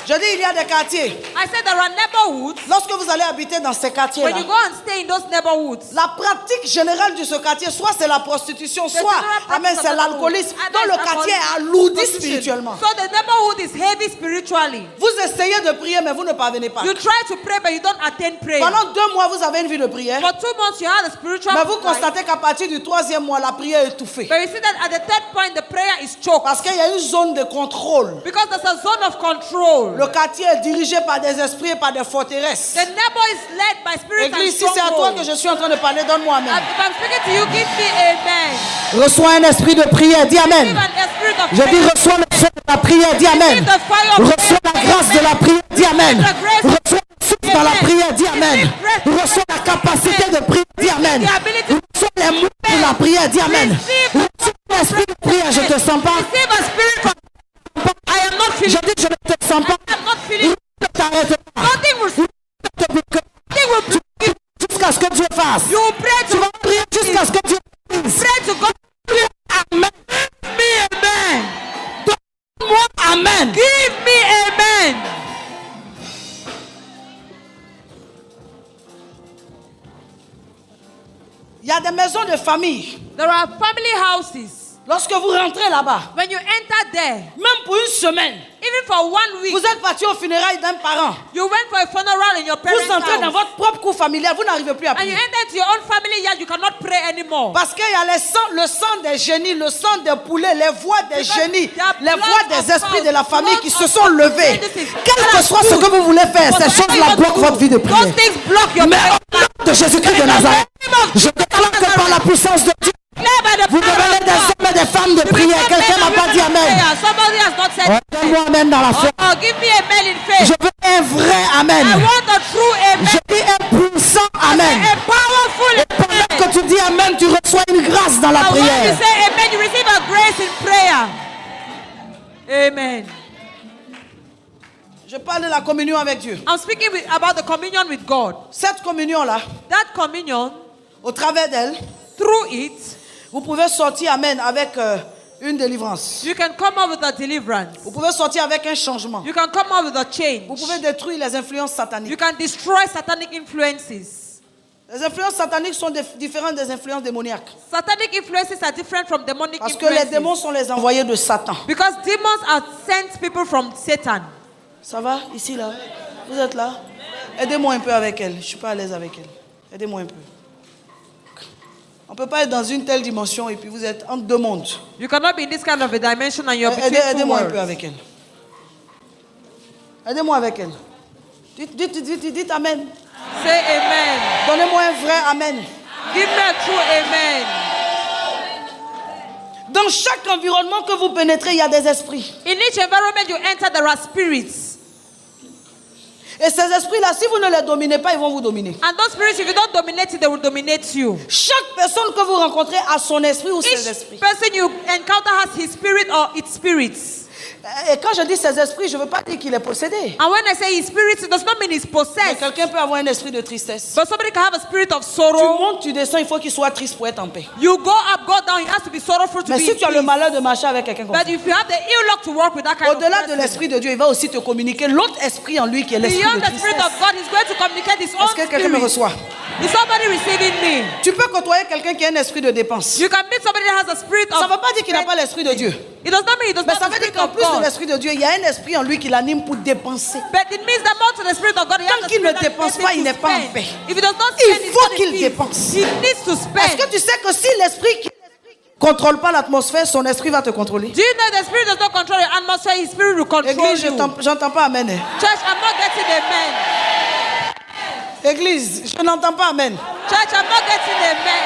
Je dis, il y a des quartiers. I said there are neighborhoods. Lorsque vous allez habiter dans ces quartiers-là, When you go and stay in those neighborhoods, la pratique générale de ce quartier, soit c'est la prostitution, soit, general practice amen, of c'est the l'alcoolisme. neighborhood. Donc le Others quartier are est alourdi prostitution. spirituellement. So the neighborhood is heavy spiritually. Vous essayez de prier, mais vous ne parvenez pas. You try to pray, but you don't attain prayer. Pendant 2 mois, vous avez une vie de prière. For 2 months, you had a spiritual Mais vous life. constatez qu'à partir du 3e mois, la prière est étouffée. But you see that at the third point, the prayer is choked. Parce qu'il y a une zone de contrôle. Because there's a zone of control. Le quartier est dirigé par des esprits et par des forteresses. The neighbor is led by spirits and Église, si c'est à toi que strongholds. je suis en train de parler, donne-moi amen. If I'm speaking to you, give me amen. Reçois un esprit de prière, dis Give amen. an spirit of Je dis prayer. reçois le feu de la prière, dis amen. the fire of Reçois la prayer. grâce de la prière, dis amen. The grace. Reçois le souffle dans la Amen. prière, dis amen. Receive breath. Reçois la capacité de prière, dis amen. The ability to Reçois les mots de la prière, dis amen. Receive. Reçois l'esprit de prière, je te sens pas. receive a spirit of I am not Je feeling. dis je ne te sens pas. I am not feeling. Ne t'arrête pas. Nothing will Jusqu'à ce que Dieu fasse. You will pray Tu to vas prier jusqu'à ce que Dieu fasse. pray to God. Amen. Me amen. Donne-moi amen. Give me amen. Il y a des maisons de famille. There are family houses. Lorsque vous rentrez là-bas, When you enter there, même pour une semaine, even for 1 week, vous êtes parti aux funérailles d'un parent. you went for a funeral in your parents' Vous entrez dans house. votre propre cour familial, vous n'arrivez plus à And you prier. enter to your own family yard, you cannot pray anymore. Parce qu'il y a le sang des génies, le sang des poulets, les voix des génies, les voix des esprits de la famille qui se sont levés. Quel que soit ce que vous voulez faire, ces choses-là bloquent votre vie de prière. Those things block your Mais prayer. au nom de Jésus-Christ de Nazareth, je déclare que par la puissance de Dieu, vous devenez des hommes et des femmes de prière. Quelqu'un n'a pas dit amen. Somebody has not said Oh, donne-moi amen dans la foi. oh, give me amen in faith. Je veux un vrai amen. I want a true amen. Je dis un puissant amen. A powerful Pendant amen. que tu dis amen, tu reçois une grâce dans la And when you prière. say amen, you receive a grace in prayer. Amen. Je parle de la communion avec Dieu. I'm speaking about the communion with God. Cette communion-là, That communion, au travers d'elle, through it, vous pouvez sortir, amen, avec une délivrance. you can come up with a deliverance. Vous pouvez sortir avec un changement. You can come up with a change. Vous pouvez détruire les influences You sataniques. can destroy satanic influences. Les influences sataniques sont différentes des influences démoniaques. Satanic influences are different from demonic Parce que les influences. démons sont les envoyés de Satan. Because demons are sent people from Satan. Ça va, ici, là? Vous êtes là? Aidez-moi un peu avec elle. Je ne suis pas à l'aise avec elle. Aidez-moi un peu. On ne peut pas être dans une telle dimension et puis vous êtes entre 2 mondes. You cannot be in this kind of a dimension and you're between two Aidez-moi un peu worlds. avec elle. Aidez-moi avec elle. Dites amen. Say amen. Donnez-moi un vrai amen. Give me a true amen. Dans chaque environnement que vous pénétrez, il y a des esprits. In each environment you enter, there are spirits. Et ces esprits-là, si vous ne les dominez pas, ils vont vous dominer. And those spirits, if you don't dominate it, they will dominate you. Chaque personne que vous rencontrez a son esprit ou ses esprits. Each person you encounter has his spirit or its spirits. Et quand je dis ses esprits, je ne veux pas dire qu'il est possédé. And when I say his spirit, it does not mean he's Mais possessed. quelqu'un peut avoir un esprit de tristesse. But somebody can have a spirit of Tu sorrow. montes, tu descends, il faut qu'il soit triste pour être en paix. You go up, go down. He has to be sorrowful to Mais be si in tu as le peace. malheur de marcher avec quelqu'un comme ça, But if you have the ill luck to work with that kind of au-delà de person, l'esprit de Dieu, il va aussi te communiquer l'autre esprit en lui qui est l'esprit beyond de the spirit tristesse. of God, he's going to communicate his own Est-ce que quelqu'un me spirit. reçoit? Is somebody receiving me? Tu peux côtoyer quelqu'un qui a un esprit de dépense. You can meet somebody that has a spirit Ça of... ne veut pas dire qu'il n'a pas l'esprit de Dieu. It does not mean he does Mais not ça have veut the dire spirit qu'en of plus de God. l'esprit de Dieu, il y a un esprit en lui qui l'anime pour dépenser. But it means that more to the spirit of God, he has Tant the qu'il ne spirit that dépense makes pas, him il to n'est pas en spend. paix. If he does not Il spend, he's faut not qu'il in peace. dépense. He needs to Est-ce spend. que tu sais que si l'esprit qui contrôle pas l'atmosphère, son esprit va te contrôler? Do you know the spirit does not control your atmosphere, his spirit will control Église, you. j'entends pas amen. Hein. Church, I'm not getting amen. Église, je n'entends pas amen. Church, I'm not getting amen.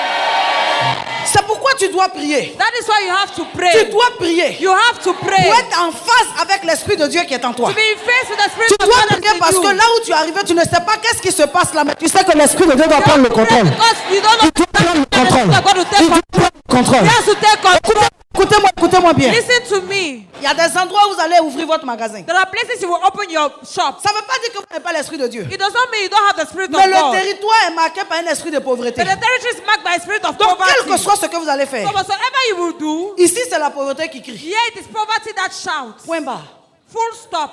C'est pourquoi tu dois prier. That is why you have to Tu pray. dois prier You have to pray. pour être en phase avec l'esprit de Dieu qui est en toi. To be in face with the spirit Tu of dois God that's prier in parce you. que là où tu es arrivé, tu ne sais pas qu'est-ce qui se passe là, mais tu sais que l'esprit de Dieu doit You prendre le have to pray contrôle. because you don't know Tu dois prendre le contrôle. that God will Tu take dois prendre le contrôle. He has to take control. Écoutez-moi bien. Listen to me. Il y a des endroits où vous allez ouvrir votre magasin. There are places you will open your shop. Ça ne veut pas dire que vous n'avez pas l'esprit de Dieu. It does not mean you don't have the spirit Mais of le God. territoire est marqué par un esprit de pauvreté. But the territory is marked by a spirit of Donc, poverty. quel que soit ce que vous allez faire, So whatsoever you will do, ici c'est la pauvreté qui crie. here it is poverty that shouts. Point barre. Full stop.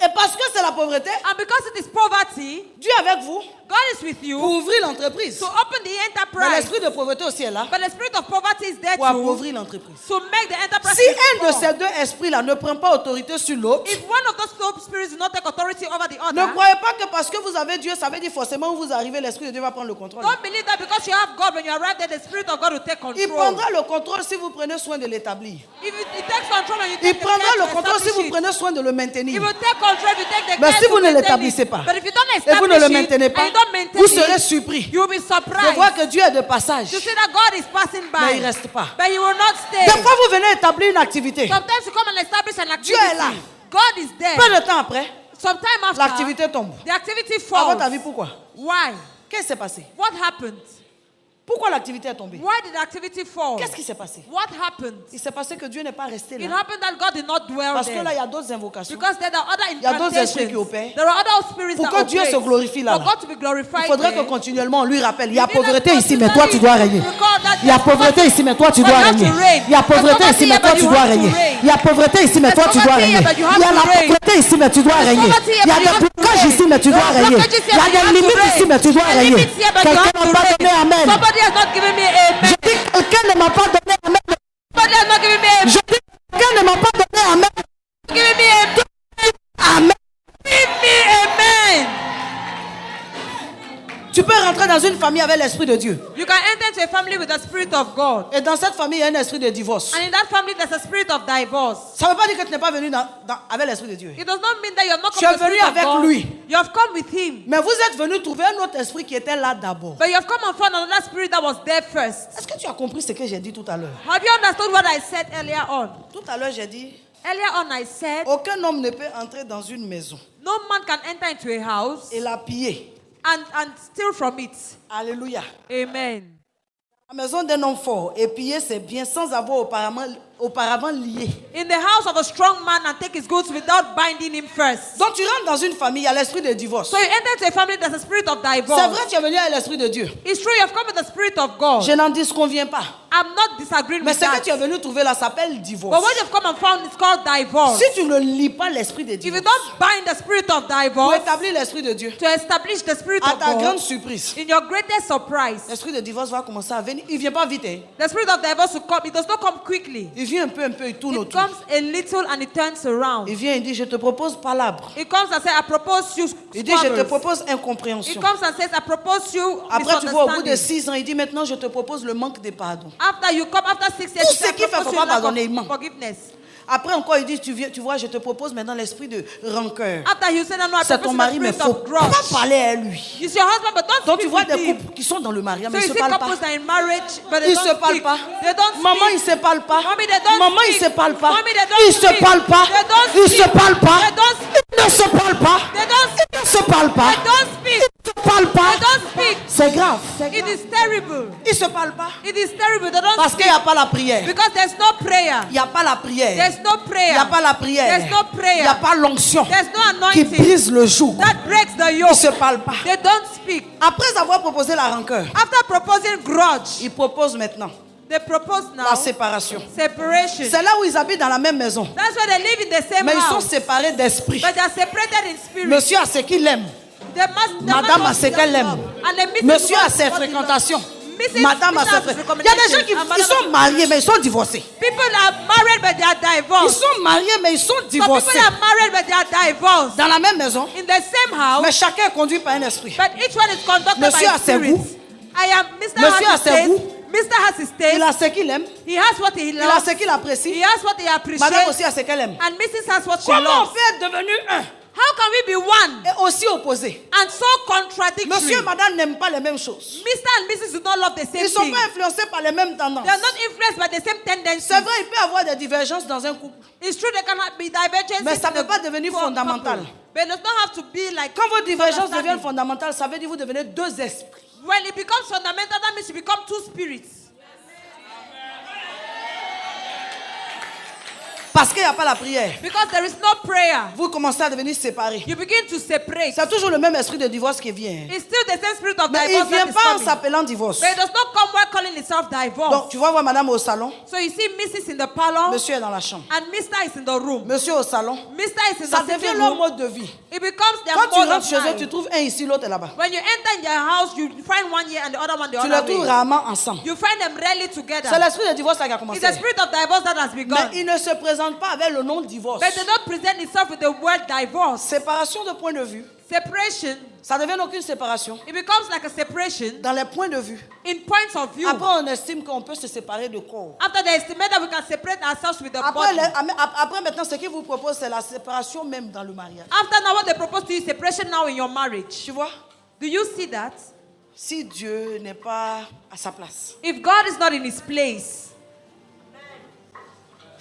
Et parce que c'est la pauvreté, And because it is poverty, Dieu est avec vous God is with pour you ouvrir l'entreprise. to open the Mais enterprise. l'esprit de pauvreté aussi est là But the spirit of poverty is there pour too appauvrir l'entreprise. to make the enterprise Si un de small. ces deux esprits-là ne prend pas autorité sur l'autre, If one of those two spirits do not take authority over the ne other, croyez pas que parce que vous avez Dieu, ça veut dire forcément où vous arrivez, l'esprit de Dieu va prendre le contrôle. don't believe that because you have God, when you arrive there, the spirit of God will take Il control. prendra le contrôle si vous prenez soin de l'établir. If it takes control and you Il take the prendra care le to contrôle si establish vous it. prenez soin de le It maintenir. will take control if you take the Mais care si to vous ne maintain l'établissez it. pas, But if you don't et vous ne le establish it, maintenez and pas, you don't maintain vous serez it, surpris you will be de surprised voir que Dieu est de passage. to see that God is passing by. Mais il ne reste pas. But he will not stay. Des fois, vous venez établir une activité. Sometimes you come and establish an activity. Dieu est là. God is there. Peu de temps après, Some time after, l'activité tombe. the activity À falls. votre avis, pourquoi? Why? Qu'est-ce qui s'est passé? What happened? Pourquoi l'activité est tombée? Why did the activity fall? Qu'est-ce qui s'est passé? What happened? Il s'est passé que Dieu n'est pas resté It là. happened that God did not dwell Parce que là, there. il y a d'autres invocations. Because there are other y a d'autres esprits qui incantations. opèrent. There are other spirits Pour that que Dieu operate. se glorifie là. For God to be glorified Il faudrait there. que continuellement on lui rappelle. Il y a He didn't pauvreté ici, mais toi tu continually dois régner. record that Il y a there's pauvreté poverty. ici, mais toi tu But dois you have to régner. reign. Il y a There's pauvreté ici, mais poverty toi here, tu but dois you have to régner. reign. Il y a pauvreté ici, mais toi There's tu dois poverty régner. here, but you have Il y a to la reign. pauvreté ici, mais tu dois There's régner. poverty here, Il y a but you des have to blocages reign. ici, mais tu dois There are régner. blockages here, Il y a but you des have to limites reign. ici, mais tu dois There are régner. limits here, but you Quelqu'un have to n'a pas reign. donné amen. Somebody has not given me amen. Je dis quelqu'un ne m'a pas donné amen. Somebody has not given me amen. Je dis quelqu'un ne m'a pas donné amen. Give me amen. Amen. Give me amen. Tu peux rentrer dans une famille avec l'esprit de Dieu. You can enter into a family with the spirit of God. Et dans cette famille, il y a un esprit de divorce. And in that family, there's a spirit of divorce. Ça ne veut pas dire que tu n'es pas venu avec l'esprit de Dieu. It does not mean that you have not Tu come es to the venu spirit of avec God. lui. You have come with him. Mais vous êtes venu trouver un autre esprit qui était là d'abord. But you have come and found another spirit that was there first. Est-ce que tu as compris ce que j'ai dit tout à l'heure? Have you understood what I said earlier on? Tout à l'heure, j'ai dit, Earlier on, I said, aucun homme ne peut entrer dans une maison no man can enter into a house et la piller. and steal from it. Alléluia. Amen. La maison d'un homme fort et piller ses biens sans avoir auparavant lié. In the house of a strong man and take his goods without binding him first. Donc tu rentres dans une famille, il y a l'esprit de divorce. So you enter into a family that's a spirit of C'est divorce. vrai, tu es venu avec l'esprit de Dieu. It's true, you have come with the spirit of God. Je n'en disconviens pas. I'm not disagreeing Mais with ce que that. tu es venu trouver là s'appelle But divorce. what you've come and found is called divorce. Si tu ne lis pas l'esprit de If you divorce, don't bind the spirit of pour divorce établir l'esprit de Dieu, to establish the spirit à of ta grande God, surprise, in your greatest surprise, l'esprit de divorce va commencer à venir. Il ne vient pas vite. Hein. the spirit of divorce will come. It does not come quickly. Il vient un peu, il tourne It autour. comes a little and it turns around. Il vient, il dit, je te propose palabre. It comes and says, I propose you Il dit, je te squabbles. propose It incompréhension. comes and says, I propose you Après, tu vois, au bout de misunderstanding. 6 ans, il dit, maintenant, je te propose le manque de pardon. After you come, after 6 years, Tout you ce say, qu'il I fait, propose faut you pas lack pardonner, il of ment. forgiveness. Après encore, il dit, tu vois, je te propose maintenant l'esprit de rancœur. After you say, no, I C'est propose ton the mari, mais il spirit ne of faut grudge. pas parler à lui. It's your husband, but don't Donc tu speak vois with des him. couples qui sont dans le mariage, So mais ils you ne se see parlent pas. couples that are in marriage, but they Ils don't ne se parlent speak. pas. They don't Maman, speak. ils ne se parlent pas. Mommy, they don't Maman, speak. ils ne se parlent pas. Mommy, they don't Ils ne se speak. parlent pas. They don't Ils ne se speak. parlent pas. They don't speak. Ils ne se parlent pas. They don't speak. Ils ne se parlent pas. They don't speak. Ils ne se parlent pas. They don't speak. C'est grave. It is terrible. Ils ne se parlent pas. It is terrible. They don't Parce qu'il speak. n'y a pas la prière. Because there's no prayer. Il n'y a pas la prière. There's no Il prayer. n'y a pas la prière. There's no prayer. Il n'y a pas l'onction There's no qui anointing brise le joug. that breaks the Ils yoke. ne se parlent pas. They don't speak. Après avoir proposé la rancœur, After proposing grudge, ils proposent maintenant they propose now la séparation. separation. C'est là où ils habitent dans la même maison. That's why they live in the same Mais ils sont house. séparés d'esprit. But they are separated in spirit. Monsieur a ce qu'il aime. Madame a ce qu'elle aime. Monsieur a ses fréquentations. Madame a ses fréquentations. Il y a des gens qui sont mariés, mais ils sont divorcés. People are married but they are Ils divorced. sont mariés, mais ils sont Some divorcés. people are married but they are divorced. Dans la même maison, In the same house, mais chacun est conduit par un esprit. but each one is conducted Monsieur by a ses spirit. goûts. I am Mr. Monsieur has a his ses taste. goûts. Mr. has his taste. Il a ce qu'il aime. He has what he Il a loves. ce qu'il apprécie. He has what he appreciates. Madame aussi a ce qu'elle aime. And Mrs. has what she Comment on loves. peut être devenu un How can we be one et aussi opposé? and so contradictory? Monsieur et madame n'aiment pas les mêmes choses. Mr. and Mrs. do not love the Ils same ne sont thing. pas influencés par les mêmes tendances. They are not influenced by the same tendencies. C'est vrai, il peut y avoir des divergences dans un couple. It's true there cannot be divergences. Mais ça in ne peut the pas devenir couple. fondamental. But it does not have to be like Quand vos divergences deviennent misunderstanding. fondamentales, ça veut dire que vous devenez deux esprits. When it becomes fundamental, that means you become two spirits. Parce qu'il n'y a pas la prière. Because there is no prayer. Vous commencez à devenir séparés. You begin to separate. C'est toujours le même esprit de divorce qui vient. It's still the same spirit of Mais il ne divorce vient that is pas en coming. s'appelant divorce. But it does not come while calling itself divorce. Donc, tu vas voir madame au salon. So you see Mrs. in the parlor Monsieur est dans la chambre. and Mr. is in the room. Monsieur au salon. Mr. is in Ça the devient sitting leur room. mode de vie. It becomes their Quand tu mode rentres of chez eux, life. tu trouves un ici, l'autre est là-bas. When you enter in their house, you find one here and the other one the Tu les other trouves way. rarement ensemble. You find them rarely together. C'est l'esprit de divorce là qui a It's commencé. the spirit of divorce that has Mais begun. il ne se présente pas avec le nom de divorce. But they don't present itself with the word divorce. Séparation de point de vue. Separation, Ça devient aucune séparation. it becomes like a separation Dans les points de vue. in points of view. Après, on estime qu'on peut se séparer de corps. After they estimate that we can separate ourselves with the Après, body. après maintenant, ce qu'il vous propose, c'est la séparation même dans le mariage. After now, what they propose to you is separation now in your marriage. Tu vois? Do you see that? Si Dieu n'est pas à sa place. If God is not in his place,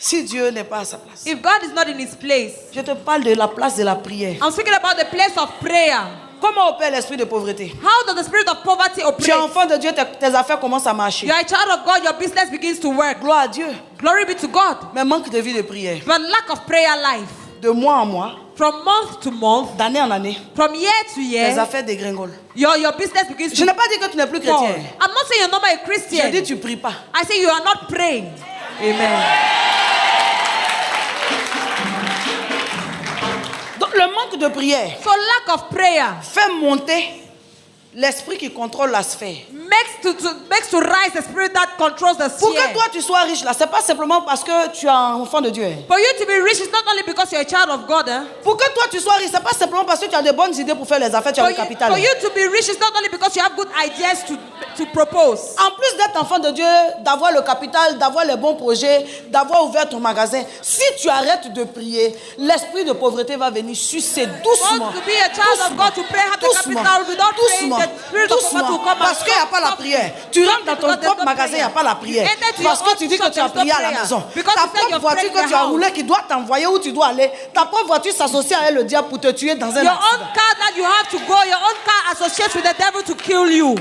Si Dieu n'est pas à sa place. if God is not in his place, Je te parle de la place de la prière. I'm speaking about the place of prayer. Comment opère l'esprit de pauvreté? How does the spirit of poverty Tu es operate? enfant de Dieu, tes affaires commencent à marcher. You are a child of God, your business begins to work. Gloire à Dieu. Glory be to God. Mais manque de vie de prière. But lack of prayer life, De mois en mois, from month to month, d'année en année, from year to tes year, affaires dégringolent. your business begins Je to n'ai pas dit que tu n'es plus fall. chrétien. I'm not saying you're not a Je Christian. dis tu pries pas. I say you are not praying. Amen. Donc le manque de prière So lack of prayer fait monter l'esprit qui contrôle la sphère. makes to rise the spirit that controls the Pour que sphere. toi tu sois riche là, c'est pas simplement parce que tu es un enfant de Dieu. Hein. For you to be rich is not only because you're a child of God. Pour que toi tu sois riche, c'est pas simplement parce que tu as de bonnes idées pour faire les affaires, tu as For le you, capital. for you to be rich is not only because you have good ideas to propose. En plus d'être enfant de Dieu, d'avoir le capital, d'avoir les bons projets, d'avoir ouvert ton magasin, si tu arrêtes de prier, l'esprit de pauvreté va venir sucer doucement. Want to be a child of God, to pray, have the capital without praying, doucement, the spirit of poverty will come parce qu'il n'y a pas la prière. Tu rentres dans ton propre magasin, il n'y a pas la prière. Parce que tu dis que tu as prié à la maison. Ta propre voiture que tu as roulée qui doit t'envoyer où tu dois aller, ta propre voiture s'associe avec le diable pour te tuer dans un Your accident. own car that you have to go, your own car associates with the devil to kill you.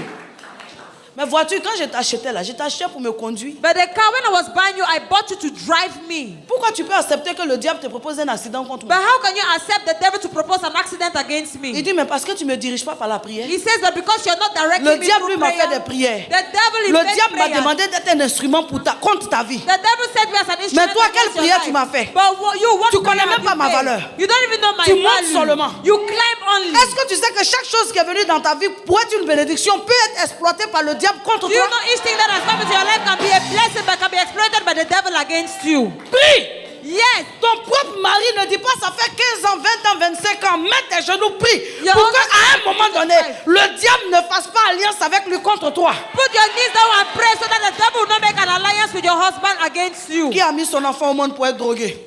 Mais voiture, quand je t'achetais là, je t'achetais pour me conduire. But the car, when I was buying you, I bought you to drive me. Pourquoi tu peux accepter que le diable te propose un accident contre But moi? how can you accept the devil to propose an accident against Il me? dit, mais parce que tu ne me diriges pas par la prière. He says that because you're not directing Le me diable through lui m'a fait prayer, des prières. the devil is Le made diable m'a prayer. demandé d'être un instrument pour contre ta vie. The devil said me as an instrument Mais toi, quelle against your prière life. tu m'as fait? But what Tu connais prayer même have pas you ma made? valeur. You don't even know my Tu montes value. seulement. You climb only. Est-ce que tu sais que chaque chose qui est venue dans ta vie pour être une bénédiction peut être exploitée par le diable contre Do you toi? know each thing that has come into your life can be a blessing but can be exploited by the devil against you? Prie! Yes. Ton propre mari ne dit pas ça fait 15 ans, 20 ans, 25 ans, mets tes genoux, prie. Your Pour own qu'à un moment donné, sacrifice. le diable ne fasse pas alliance avec lui contre toi. Put your knees down and pray so that the devil will not make an alliance with your husband against you. Qui a mis son enfant au monde pour être drogué?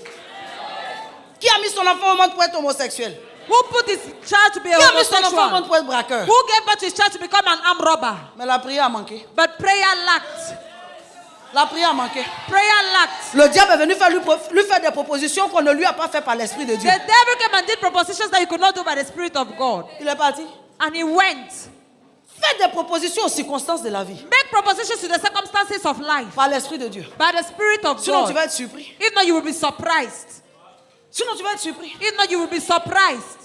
Qui a mis son enfant au monde pour être homosexuel? Who put his child to be a Qui a mis son enfant au homosexual? monde pour être braqueur? Who gave birth to his child to become an armed robber? Mais la prière a manqué. But prayer lacked. La prière a manqué. Prayer lacked. Le diable est venu lui faire des propositions qu'on ne lui a pas fait par l'Esprit de The Dieu. devil came and did propositions that you could not do by the Spirit of God. Il est parti. And he went. Faites des propositions aux circonstances de la vie. Make propositions to the circumstances of life Par l'Esprit de Dieu. by the Spirit of Sinon, tu God. vas être surpris. If not, you will be surprised. Sinon, tu vas être surpris. If not, you will be surprised.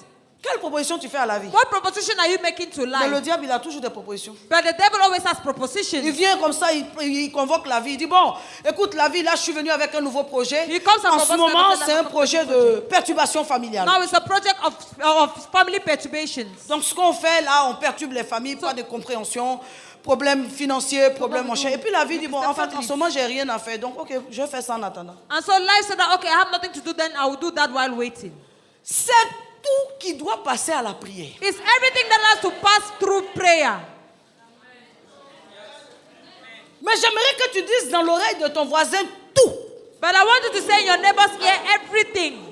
Quelle proposition tu fais à la vie? What proposition are you making to Mais le life? diable, il a toujours des propositions. But the devil always has Il propositions. vient comme ça, il convoque la vie. Il dit, bon, écoute la vie, là, je suis venu avec un nouveau projet. He comes and En ce proposes moment, that- c'est un projet de perturbation familiale. Now it's a project of family perturbations. Donc, ce qu'on fait là, on perturbe les familles, pas de compréhension, problèmes financiers, problèmes machin. Et puis la vie dit, bon, en fait, en ce moment, j'ai rien à faire. Donc, ok, je fais ça en attendant. And so life said that, okay, I have nothing to do, then I will do that while waiting. C'est tout qui doit passer à la prière. It's everything that has to pass through prayer. Mais j'aimerais que tu dises dans l'oreille de ton voisin tout. But I want you to say in your neighbor's ear everything.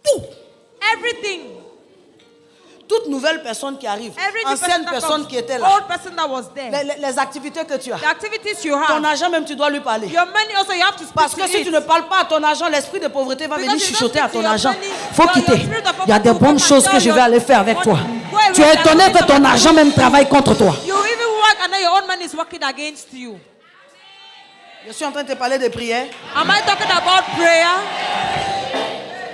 Tout. Everything. Toute nouvelle personne qui arrive, Every new ancienne that personne comes, qui était là, old person that was there. les activités que tu as, The activities you ton have. argent même, tu dois lui parler. Your money also, you have to speak Parce to que si it. tu ne parles pas à ton argent, l'esprit de pauvreté va venir Because you don't chuchoter à speak to ton your argent. money, Faut your quitter. spirit of Il y a des poverty bonnes will choses come que and je vais tell aller faire avec your toi. money. Go away Tu es with étonné that que ton money. argent même travaille contre toi. You even work and then your own money is working against you. Je suis en train de te parler de prière. Am I talking about prayer?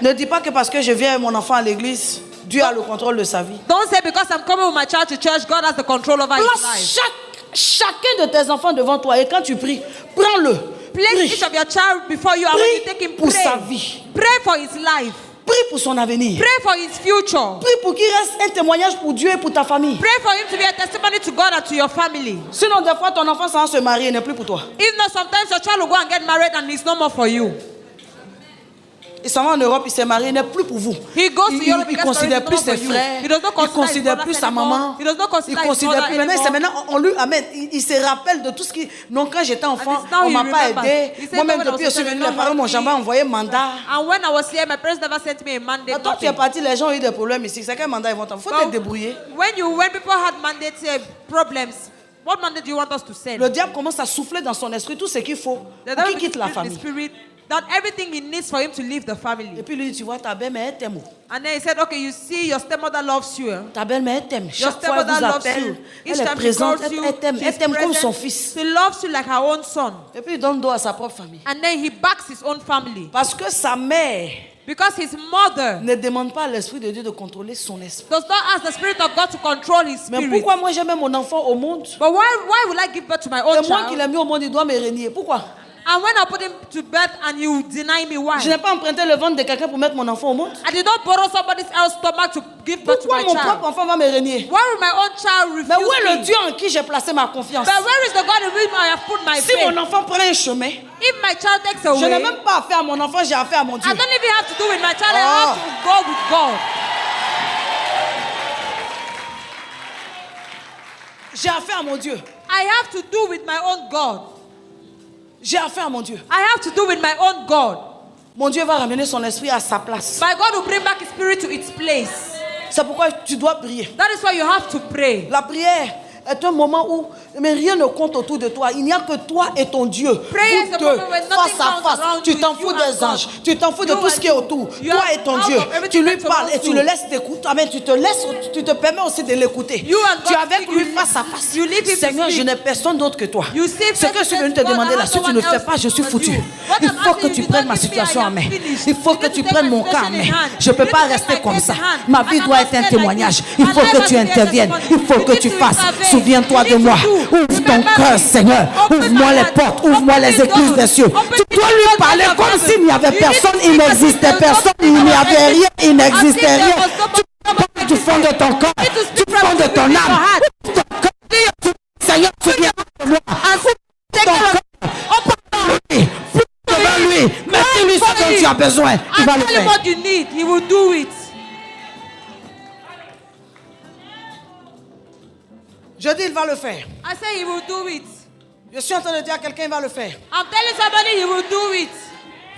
Ne dis pas que parce que je viens avec mon enfant à l'église, Dieu a le contrôle de sa vie. Don't say because I'm coming with my child to church, God has the control over his Place life. chacun de tes enfants devant toi et quand tu pries, prends-le. Place Prie. each of your child before you and when you take him, Prie pour sa pray. vie. Pray for his life. Prie pour son avenir. Pray for his future. Prie pour qu'il reste un témoignage pour Dieu et pour ta famille. Pray for him to be a testimony to God and to your family. Sinon, des fois, ton enfant s'en se marier n'est plus pour toi. If not, sometimes your child will go and get married and it's no more for you. Il s'en va en Europe, il s'est marié, il n'est plus pour vous. He goes to Europe, Il he gets considère married, plus it's no ses more for you. frères, He does not il consider his considère brothers plus sa anymore. maman, He does not consider il his considère mother plus. Maintenant, anymore. c'est maintenant, on lui amène, il se rappelle de tout ce qui. Non, quand j'étais enfant, it's now on he ne m'a pas remembers. aidé. He said, Moi-même, when I was depuis que je suis little, venu, they les parents m'ont don't jamais help me. envoyé mandat. And when I was here, my parents never sent me a mandate. Toi, tu es Nothing. parti, les gens ont eu des problèmes ici. C'est quel mandat ils vont t'envoyer? Il faut te débrouiller. When people had mandate problems, what mandate do you want us to send? Le diable commence à souffler dans son esprit tout ce qu'il faut The pour devil qu'il quitte la will famille. the spirit that everything he needs for him to leave the family. Et puis lui dit, tu vois, ta belle-mère elle t'aime. And then he said, okay, you see, your stepmother loves you. Hein? Ta belle-mère elle t'aime. Your Chaque fois elle stepmother vous loves appelle, you. elle Each est time she présente, calls you, elle t'aime comme she's son present. fils. She loves you like her own son. Et puis il donne dos à sa propre famille. And then he backs his own family. Parce que sa mère Because his mother ne demande pas à l'Esprit de Dieu de contrôler son esprit. does not ask the Spirit of God to control his Mais spirit. pourquoi moi j'ai mis mon enfant au monde? But why will I give birth to my own Et moi qui child? l'ai mis au monde, il doit me régner. Pourquoi? And when I put him to bed and you deny me, why? Je n'ai pas emprunté le ventre de quelqu'un pour mettre mon enfant au monde. I did not borrow somebody else's stomach to give birth to Pourquoi my mon child. propre enfant va me régner? Why will my own child refuse Mais où est le me? Dieu en qui j'ai placé ma confiance? But where is the God in whom I have put my Si faith? mon enfant prend un chemin, If my child takes je n'ai away, même pas affaire à mon enfant, j'ai affaire à mon Dieu. I don't even have to do with my child. I Oh. have to go with God. J'ai affaire à mon Dieu. I have to do with my own God. J'ai affaire à mon Dieu. I have to do with my own God. Mon Dieu va ramener son esprit à sa place. My God will bring back his spirit to its place. C'est pourquoi tu dois prier. That is why you have to pray. La prière est un moment où mais rien ne compte autour de toi. Il n'y a que toi et ton Dieu. Prayer Vous is a deux, moment when nothing face à counts face. around Tu you, t'en you fous and des God. anges. Tu t'en fous de You tout ce and qui est autour. you Toi are et ton out Dieu. of everything Tu lui that's parles around et tu you. le laisses t'écouter. Amen. Tu te permets aussi de l'écouter. You and Tu es God avec speak, lui you- face à face. you leave him to Seigneur, je speak. n'ai personne d'autre que toi. You say Ce que je suis venu te God, demander I là, have si no tu ne one fais else pas, je suis but foutu. you. What Il I'm faut que asking tu you, prennes don't ma give me, situation I en am main. finished. Il faut You que need tu to take prennes my mon cas en situation main. in hand. Je ne peux You pas need to rester take my comme case ça. in hand. Ma I vie cannot doit être stay un like témoignage. this. Il My faut life que has tu to be a interviennes. testimony. Il faut You que need tu to fasses. intervene. Souviens-toi You de need moi. to do. Ouvre ton Remember cœur, me. Seigneur. Open Ouvre-moi my les heart. portes. Ouvre-moi Open les these églises doors. des cieux. Open Tu these dois lui doors parler of comme heaven. s'il n'y avait You need personne, to il speak as if n'existait there was personne, nothing il n'y about avait it. rien, il As if n'existait there rien. was nobody about Du it. fond de ton cœur, You need to du speak from fond de within ton your âme. heart. Ouvre ton cœur. Seigneur, souviens-toi de moi. Take Ton care of cœur. Lui. Fous devant lui. Mets-lui ce dont tu as besoin. Il va and le tell him faire. what you need. He will do it. Je dis, il va le faire. I say he will do it. Je suis en train de dire à quelqu'un, il va le faire. I'm telling somebody he will do it.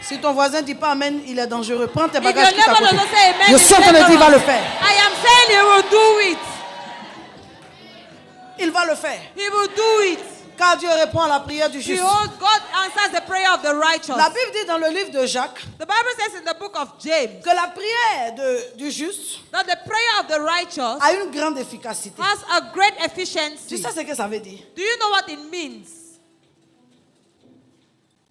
Si ton voisin ne dit pas amen, il est dangereux. Prends tes If your bagages quitte à neighbor côté. doesn't say amen, Je suis en train de dire, il va le faire. I am saying he will do it. Il va le faire. He will do it. Car Dieu répond à la prière du juste. Behold, God answers the prayer of the righteous. La Bible dit dans le livre de Jacques The Bible says in the book of James que la prière du juste that the prayer of the righteous a une grande efficacité. has a great Tu efficiency. sais ce que ça veut dire? Do you know what it means?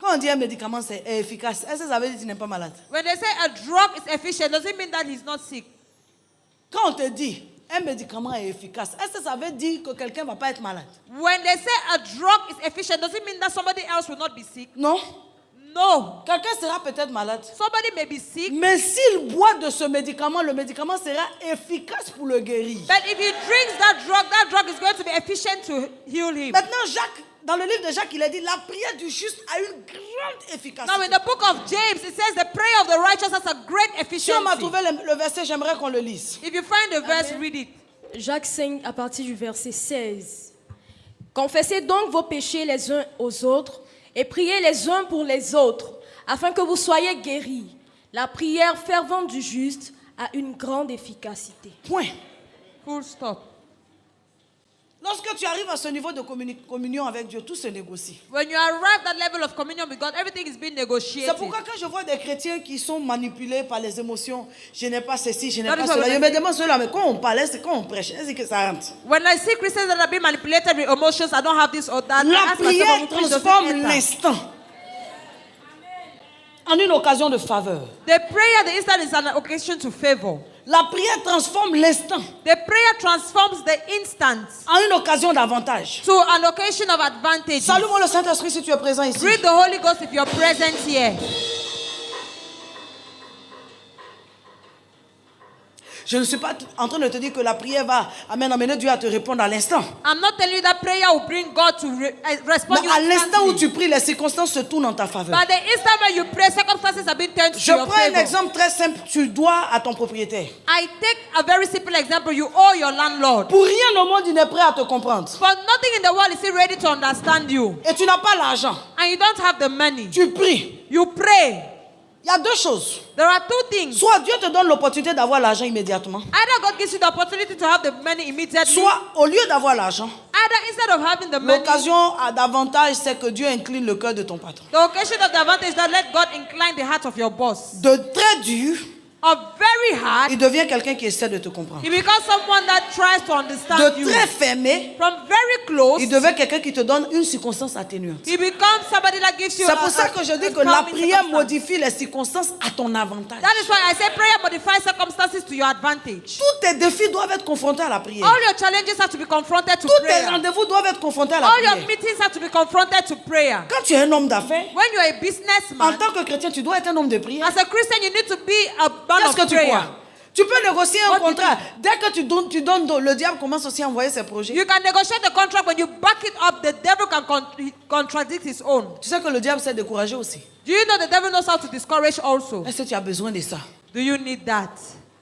Quand on dit un médicament c'est efficace, est-ce que ça veut dire que tu n'es pas malade? When they say a drug is efficient, does it mean that he's not sick? Quand on te dit un médicament est efficace, est-ce que ça veut dire que quelqu'un ne va pas être malade? When they say a drug is efficient, does it mean that somebody else will not be sick? Non. No. Quelqu'un sera peut-être malade. Somebody may be sick, Mais s'il boit de ce médicament, le médicament sera efficace pour le guérir. but if he drinks that drug is going to be efficient to heal him. Maintenant, Jacques, dans le livre de Jacques, il a dit la prière du juste a une grande efficacité. Now in the book of James, it says the prayer of the righteous has a great Si on m'a efficiency. trouvé le verset, j'aimerais qu'on le lise. If you find the verse, read it. Jacques 5 à partir du verset 16. Confessez donc vos péchés les uns aux autres et priez les uns pour les autres, afin que vous soyez guéris. La prière fervente du juste a une grande efficacité. Point. Full stop. Lorsque tu arrives à ce niveau de communion avec Dieu, tout se négocie. When you arrive at that level of communion with God, everything is being negotiated. C'est pourquoi quand je vois des chrétiens qui sont manipulés par les émotions, je n'ai pas ceci, je n'ai That pas is what cela. when Je I me see- demande cela, mais quand on parle, c'est quand on prêche, est-ce que ça rentre? When I see Christians that are being manipulated with emotions, I don't have this or that. I La ask myself, prière who preach does it transforme enter? l'instant en une occasion de faveur. The prayer at the instant is an occasion to favor. La prière transforme l'instant The prayer transforms the instant en une occasion d'avantage. to an occasion of advantage. Salue-moi le Saint-Esprit si tu es présent ici. Read the Holy Ghost if you're present here. Je ne suis pas en train de te dire que la prière va amener Dieu à te répondre à l'instant. I'm not telling you that prayer will bring God to respond Mais you à l'instant où instantly. tu pries, les circonstances se tournent en ta faveur. But the instant when you pray, circumstances have been turned to Je your prends un favor. exemple très simple. Tu dois à ton propriétaire. I take a very simple example. You owe your landlord. Pour rien au monde, il n'est prêt à te comprendre. For nothing in the world is he ready to understand you. Et tu n'as pas l'argent. And you don't have the money. Tu pries. You pray. Il y a deux choses. There are two things. Soit Dieu te donne l'opportunité d'avoir l'argent immédiatement. Either God gives you the opportunity to have the money immediately. Soit au lieu d'avoir l'argent, Either instead of having the money, l'occasion d'avantage, c'est que Dieu incline le cœur de ton patron. the occasion of the advantage that let God incline the heart of your boss. De très dur, Of very hard, il devient quelqu'un qui essaie de te comprendre. he becomes someone that tries to understand De you. très fermé, From very close, il devient quelqu'un qui te donne une circonstance atténuante. he becomes somebody that gives you C'est pour ça que je dis que la calming prière circumstance. modifie les circonstances à ton avantage. That is why I say prayer modifies circumstances to your advantage. Tous tes défis doivent être confrontés à la prière. All your challenges have to be confronted to Tous tes prayer. rendez-vous doivent être confrontés à la All your prière. meetings have to be confronted to prayer. Quand tu es un homme d'affaires, When you are a en businessman, tant que chrétien, tu dois être un homme de prière. as a Christian, you need to be a man Qu'est-ce of que tu prayer. crois? Tu peux négocier un What do you contrat. Dès que tu donnes, le diable commence aussi à envoyer ses projets. You can negotiate the contract when you back it up. The devil can contradict his own. Tu sais que le diable s'est découragé aussi. Do you know the devil knows how to discourage also? Est-ce que tu as besoin de ça? Do you need that?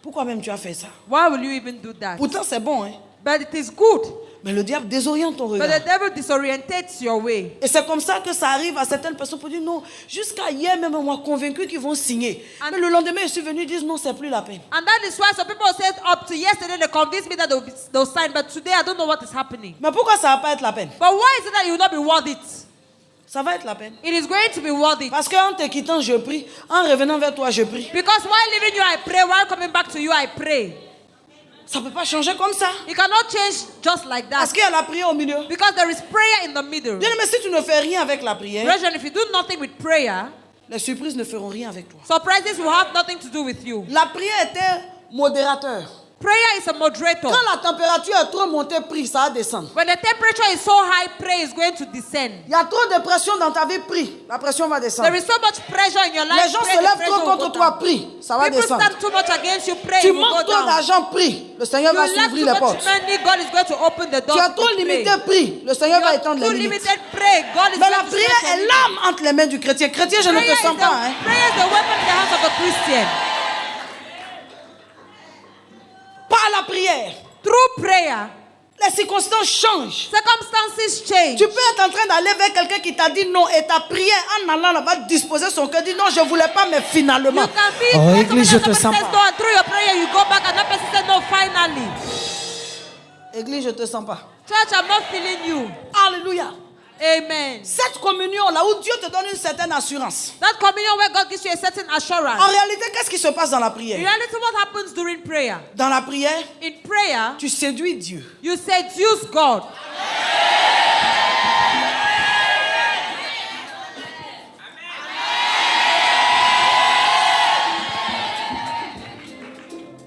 Pourquoi même tu as fait ça? Why will you even do that? Pourtant, c'est bon, hein? But it is good. Mais le diable désoriente ton But regard. the devil disorientates your way. Et c'est comme ça que ça arrive à certaines personnes pour dire non, jusqu'à hier même moi convaincu qu'ils vont signer. Mais le lendemain, je suis venu dire non, c'est plus la peine. And that is why some people said up to yesterday they convinced me that they'll sign, but today I don't know what is happening. Mais pourquoi ça va pas être la peine? But why is it that you will not be worth it? Ça va être la peine. It is going to be worth it. Parce qu'en te quittant, je prie. En revenant vers toi, je prie. Because while leaving you, I pray. While coming back to you, I pray. Ça ne peut pas changer comme ça. You cannot change just like that. Parce qu'il y a la prière au milieu. Because there is prayer in the middle. Bien, mais si tu ne fais rien avec la prière, Brethren, if you do nothing with prayer, les surprises ne feront rien avec toi. surprises will have nothing to do with you. La prière est un modérateur. Prayer is a moderator. Quand la température est trop montée, prie, ça va descendre. When the temperature is so high, prayer is going to descend. Il y a trop de pression dans ta vie, prie. La pression va descendre. There is so much pressure in your life. Les gens pray, se the lèvent pressure trop will contre go toi, down. prie. Ça va People descendre. stand too much against you, pray, Tu it will manques go trop down. d'argent, prie. Le Seigneur You va lack s'ouvrir too les much portes. money, God is going to open the door. Tu as trop limité, prie. Le Seigneur va étendre les Too limites. limited, pray. God is Mais going la to prière stretch your est limits. l'arme entre les mains du chrétien. Chrétien, je ne te sens pas. Hein. Prayer is the weapon in the hands of a Christian. Par la prière, Through prayer, Les circonstances changent. Circumstances change. Tu peux être en train d'aller vers quelqu'un qui t'a dit non et ta prière en allant là-bas disposer son cœur, dit non, je ne voulais pas, mais finalement. You can be Oh, Église, je te sens says pas. no, and through your prayer you go back and that person says no finally. Église, je te sens pas. Church, I'm not feeling you. Alléluia. Amen. Cette communion là où Dieu te donne une certaine assurance. That communion where God gives you a certain En assurance. réalité, qu'est-ce qui se passe dans la In prière? reality, what happens during prayer? Dans la prière, In prayer, tu séduis Dieu. you seduce God.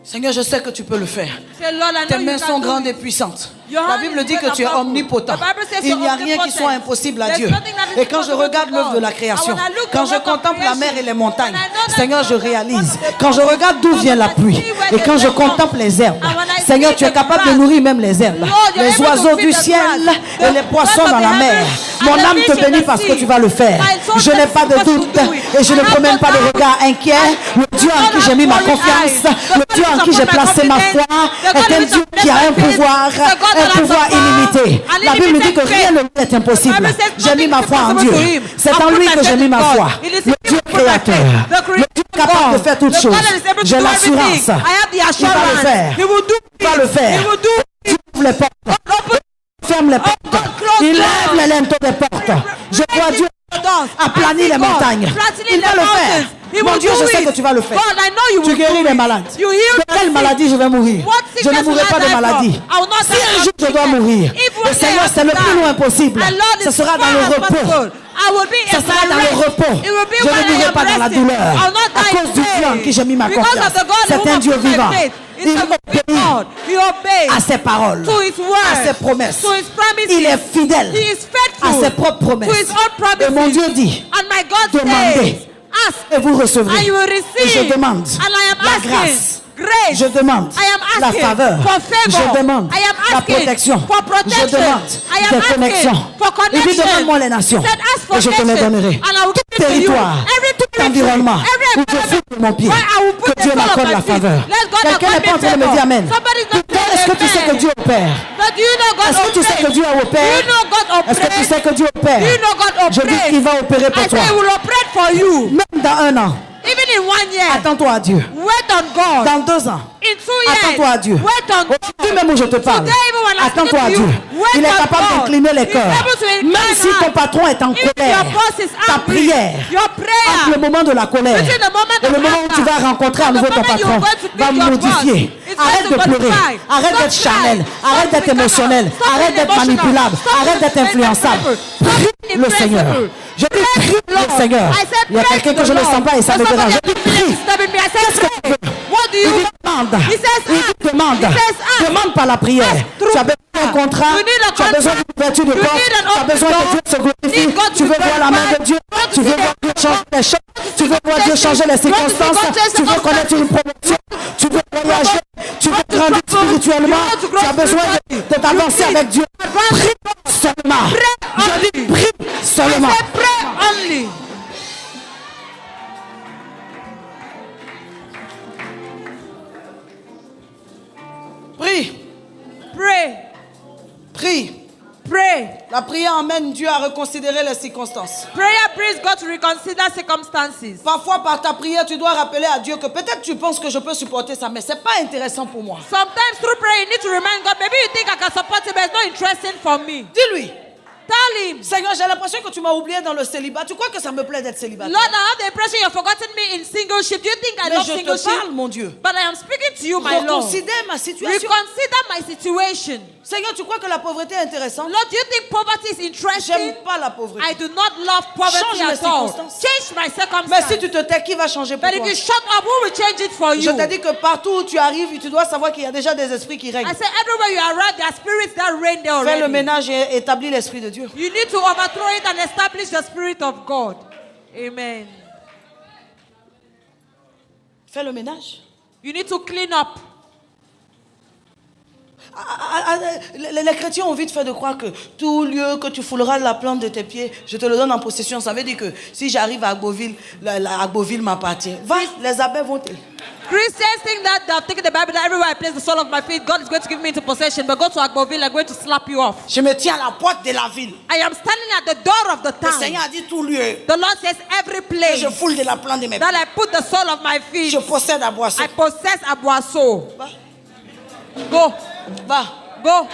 Seigneur, je sais que tu peux le faire. Say, Lord, I Tes know mains you sont can do grandes et it. puissantes. Your La hand Bible is dit que great tu es and powerful. omnipotent. The Bible says Il you're n'y a rien qui soit omnipotent. impossible à There's Dieu. nothing that is Et quand je impossible regarde to l'œuvre de la God. création, And when I look quand the je work of contemple la mer creation, et les montagnes, when I know that Seigneur, je God has réalise. done the Quand je regarde d'où vient la pluie, et quand je contemple les herbes, And when I Seigneur, see tu es the capable de grass, nourrir même les herbes, Lord, you're les able to oiseaux feed du the ciel grass, et les the poissons birds dans of la the mer. heavens, Mon and the âme te fish in bénit the parce que sea. tu vas le faire. My soul Je n'ai says pas de because you doute do it. et je I ne have promène no pas de doubt. regard inquiet. Le Dieu en qui j'ai mis ma confiance, le Dieu en qui j'ai placé ma foi, est un Dieu qui a un pouvoir illimité. La Bible dit que rien ne lui est impossible. J'ai mis ma foi en Dieu. C'est en lui que j'ai mis ma foi. Le Dieu créateur, le Dieu capable de faire toutes choses. J'ai l'assurance. Il va le faire. Il va le faire. Il ouvre les portes. Ferme les portes. Il lève les linteaux des portes. Je vois Dieu aplanir les montagnes. Il va le faire. Mon Dieu, je sais que tu vas le faire. Tu guéris les malades. De quelle maladie je vais mourir? Je ne mourrai pas de maladie. Si un jour je dois mourir, le Seigneur, c'est le plus loin possible. Ce sera dans le repos. Ce sera dans le repos. Je ne mourrai pas dans la douleur. À cause du Dieu en qui j'ai mis ma confiance. C'est un Dieu vivant. Il obéit à ses paroles, à ses promesses. Il est fidèle à ses propres promesses. Et mon Dieu dit, demandez et vous recevrez. Et je demande la grâce. Je demande la faveur. Je demande la protection. Je demande des connexions. Il dit, demande-moi les nations et je te les donnerai. Tout territoire, tout environnement où je fous de mon pied, que Dieu m'accorde la faveur. Quelqu'un n'est pas en train de me dire amen. Est-ce que tu sais que Dieu opère? Est-ce que tu sais que Dieu opère? Est-ce que tu sais que Dieu opère? Je dis qu'il va opérer pour toi. Même dans un an. Even in 1 year, Attends-toi à Dieu. wait on God. Dans 2 ans, In 2 years, attends-toi à Dieu. wait on God. Aujourd'hui même où je te parle, Today, even when I speak attends-toi à to you, Dieu. wait Il est on capable God. d'incliner les He's cœurs. able to incline Même si ton hearts. patron est en If colère, your boss is ta angry, prière, your entre prayer, le moment de la colère between the moment et le of moment où tu anger vas rencontrer à and the nouveau ton moment you patron, are going to va meet your modifier. boss, it's Arrête de going to pleurer. modify. Arrête Stop d'être charnel. crying. Arrête Stop d'être being émotionnel. Stop Arrête being d'être emotional. manipulable. Stop Arrête d'être being influençable. manipulable. Stop being Le Seigneur. influençable. Je dis prie le Lord. Seigneur. I said, Il y a pray quelqu'un to que je the ne sens Lord. pas et ça me There's dérange. Je somebody dis prie. disturbing me. I said, Qu'est-ce que tu veux? what do Il you dit want? demande. He says, Il dit demande. He says, ask. Demande par la prière. through Tu as besoin d'un contrat. You need a Tu as besoin d'une ouverture de You porte. need an Tu as besoin open que Dieu se glorifie. Need God to Tu veux be voir la main de Dieu. glorified. Tu veux voir Dieu changer les choses. Tu veux voir Dieu changer les circonstances. Tu veux connaître une promotion. Tu veux voyager. Tu veux grandir spirituellement. Tu as besoin de t'avancer avec Dieu. Prie seulement. Je dis prie seulement. I said, pray only. Prie. Pray. Prie. Pray. La prière emmène Dieu à reconsidérer les circonstances. Prayer brings God to reconsider circumstances. Parfois, par ta prière, tu dois rappeler à Dieu que peut-être tu penses que je peux supporter ça, mais ce n'est pas intéressant pour moi. Sometimes through prayer, you need to remind God, maybe you think I can support it, but it's not interesting for me. Dis-lui, Tell him, Seigneur, j'ai l'impression que tu m'as oublié dans le célibat. Tu crois que ça me plaît d'être célibataire? Lord, I have the impression you've forgotten me in singleship. Do you think I Mais love je te singleship? parle, mon Dieu. But I am speaking to you, my Lord. Reconsidère ma situation. Reconsider my situation. Seigneur, tu crois que la pauvreté est intéressante? Lord, do you think poverty is interesting? J'aime pas la pauvreté. I do not love poverty Change les at all. circonstances. Change my Mais si circumstances. tu te tais, qui va changer pour But if toi? you shut up, who will change it for Je you? t'ai dit que partout où tu arrives, tu dois savoir qu'il y a déjà des esprits qui règnent. I said, everywhere you are around, there are spirits that reign there Fais le already. ménage et établis l'esprit de Dieu. You need to overthrow it and establish the spirit of God. Amen. Fais le ménage. You need to clean up. Les chrétiens ont vite fait de croire que tout lieu que tu fouleras la plante de tes pieds, je te le donne en possession. Ça veut dire que si j'arrive à Agboville, Agboville m'appartient. Va, les abeilles vont te... Christians think that they have taken the Bible, that everywhere I place the sole of my feet, God is going to give me into possession. But go to Agboville, I'm going to slap you off. Je me tiens à la porte de la ville. I am standing at the door of the Le town. Seigneur a dit tout lieu. The Lord says every Et place je foule de la plante de mes pieds. that I put the sole of my feet, Je possède à boisson. I possess Aboasso. Va. Go, Va. go.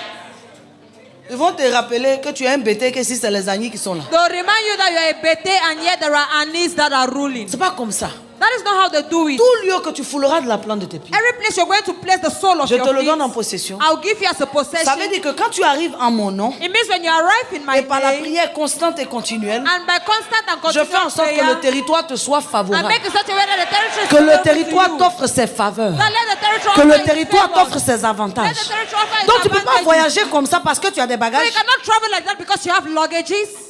Ils vont te rappeler que tu es un bêté, que si c'est les amis qui sont là. They'll remind you that you are a bete and yet there are anis that are ruling. C'est pas comme ça. That is not how they do it. Tout lieu que tu fouleras de la plante de tes pieds, Every place you're going to place the sole of je your te le feet, donne en possession. I'll give you as a Ça possession. veut dire que quand tu arrives en mon nom, It means when you arrive in my et par la name, prière constante et continuelle, and by constant and je fais en continuous sorte que prayer, le territoire te soit and favorable. make it such a way that the territory is Que le favorable to territoire you. t'offre ses faveurs. That let the territory Que offer le its territoire favors. t'offre ses Let avantages. the territory offer its Donc tu ne peux pas advantages. voyager comme ça parce que tu as des So bagages. you cannot travel like that because you have luggages.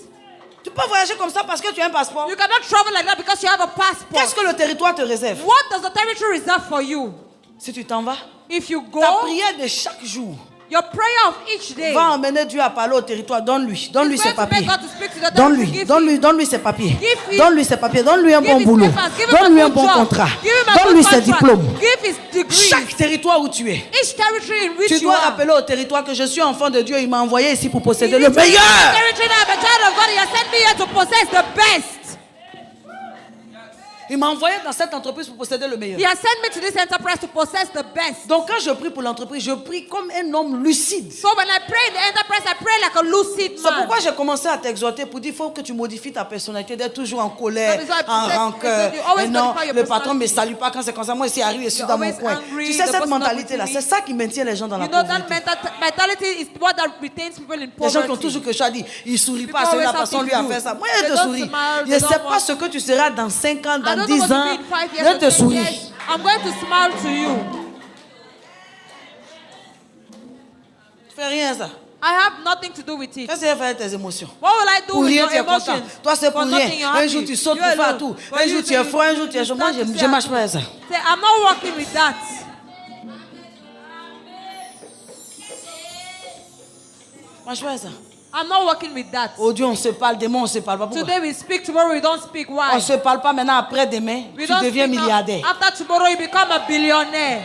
Tu peux pas voyager comme ça parce que tu as un passeport. You cannot travel like that because you have a passport. Qu'est-ce que le territoire te réserve? What does the territory reserve for you? Si tu t'en vas, If you go, ta prière de chaque jour your prayer of each day va emmener Dieu à parler au territoire. Donne-lui is ses going to papiers. make God to speak to the territory. Donne-lui ses papiers. Give him- Donne-lui ses papiers. Donne-lui un Give bon his boulot. papers, give him a Donne-lui un good bon job, contrat. give him a Donne-lui good ses contract, diplômes. give his degree. Chaque territoire où tu es, Each territory in which tu you dois are. rappeler au territoire que je suis enfant de Dieu. Il m'a envoyé ici pour You posséder need le to tell meilleur. the territory that I'm a child of God. He has sent me here to possess the best. Il m'a envoyé dans cette entreprise pour posséder le meilleur. He has sent me to this enterprise to possess the best. Donc quand je prie pour l'entreprise, je prie comme un homme lucide. So when I pray in the enterprise, I pray like a lucid C'est man. pourquoi j'ai commencé à t'exhorter pour dire il faut que tu modifies ta personnalité, d'être toujours en colère, That is why I en said- rancœur. I said you always Et non, modify your le patron ne me personality. salue pas quand c'est comme ça. Moi, ici, arrive, je suis You're dans mon always coin. angry, Tu sais, the cette person not mentalité-là, with me. c'est ça qui maintient les gens dans la You know that pauvreté. mentality is what that retains people in Les gens qui ont poverty. toujours quelque chose à dire, il ne sourit People pas, c'est always la have personne lui things a to fait do. ça. Moi, They elle te don't sourit. smile, Je they ne don't sais pas want- ce que tu seras dans 5 ans, I dans don't know 10 what to ans. be in 5 years Je or te 10 souris. years. I'm going to smile to you. Tu fais rien, ça. I have nothing to do with it. Qu'est-ce que tu vas faire avec tes émotions? What will I do Pour with rien, your tu es content. emotions? Toi, c'est pour For nothing, rien. you're Un happy. jour, tu sautes You pour faire alone. tout. For Un you jour, to- tu es froid. Un jour, tu es you chaud. Moi, start to je say, ne marche pas avec ça. Say, I'm not working with that. Je marche pas avec ça. I'm not working with that. Oh Dieu, on se parle. Demain, on se parle pas. Pourquoi? Today we speak, tomorrow we don't speak. On Why? ne se parle pas maintenant. Après demain, We tu don't deviens speak now. milliardaire. After tomorrow you become a billionaire.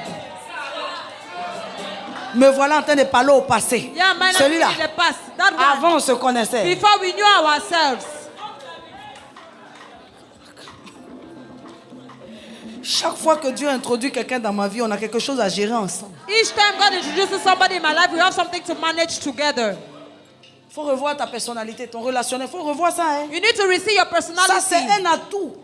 Me voilà en train de parler au passé. Yeah, man, Celui-là. in the past. That one. Avant, on se connaissait. Before we knew ourselves. Chaque fois que Dieu introduit quelqu'un dans ma vie, on a quelque chose à gérer ensemble. Each time God introduces somebody in my life, we have something to manage together. Il faut revoir ta personnalité, ton relationnel. Il faut revoir ça. Hein? You need to receive your personality. Ça, c'est un atout.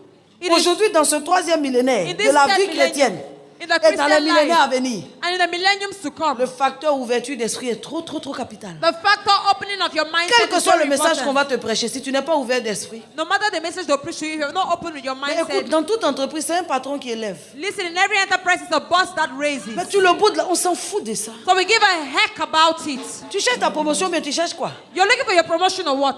It is- Aujourd'hui, dans ce 3e millénaire In this de la third vie millennium, chrétienne, in the et dans les Christian millénaires à life, venir, and in the millenniums to come, le facteur ouverture d'esprit est trop capital. the factor opening of your mindset Quel que is soit very le message important. qu'on va te prêcher, si tu n'es pas ouvert d'esprit, No matter the message they preach to you, if you're not open with your mais mindset, écoute, dans toute entreprise, c'est un patron qui élève. listen, in every enterprise, it's a boss that raises. Mais tu le boudes là, on s'en fout de ça. So we give a heck about it. Tu cherches ta promotion, mais tu cherches quoi? You're looking for your promotion or what?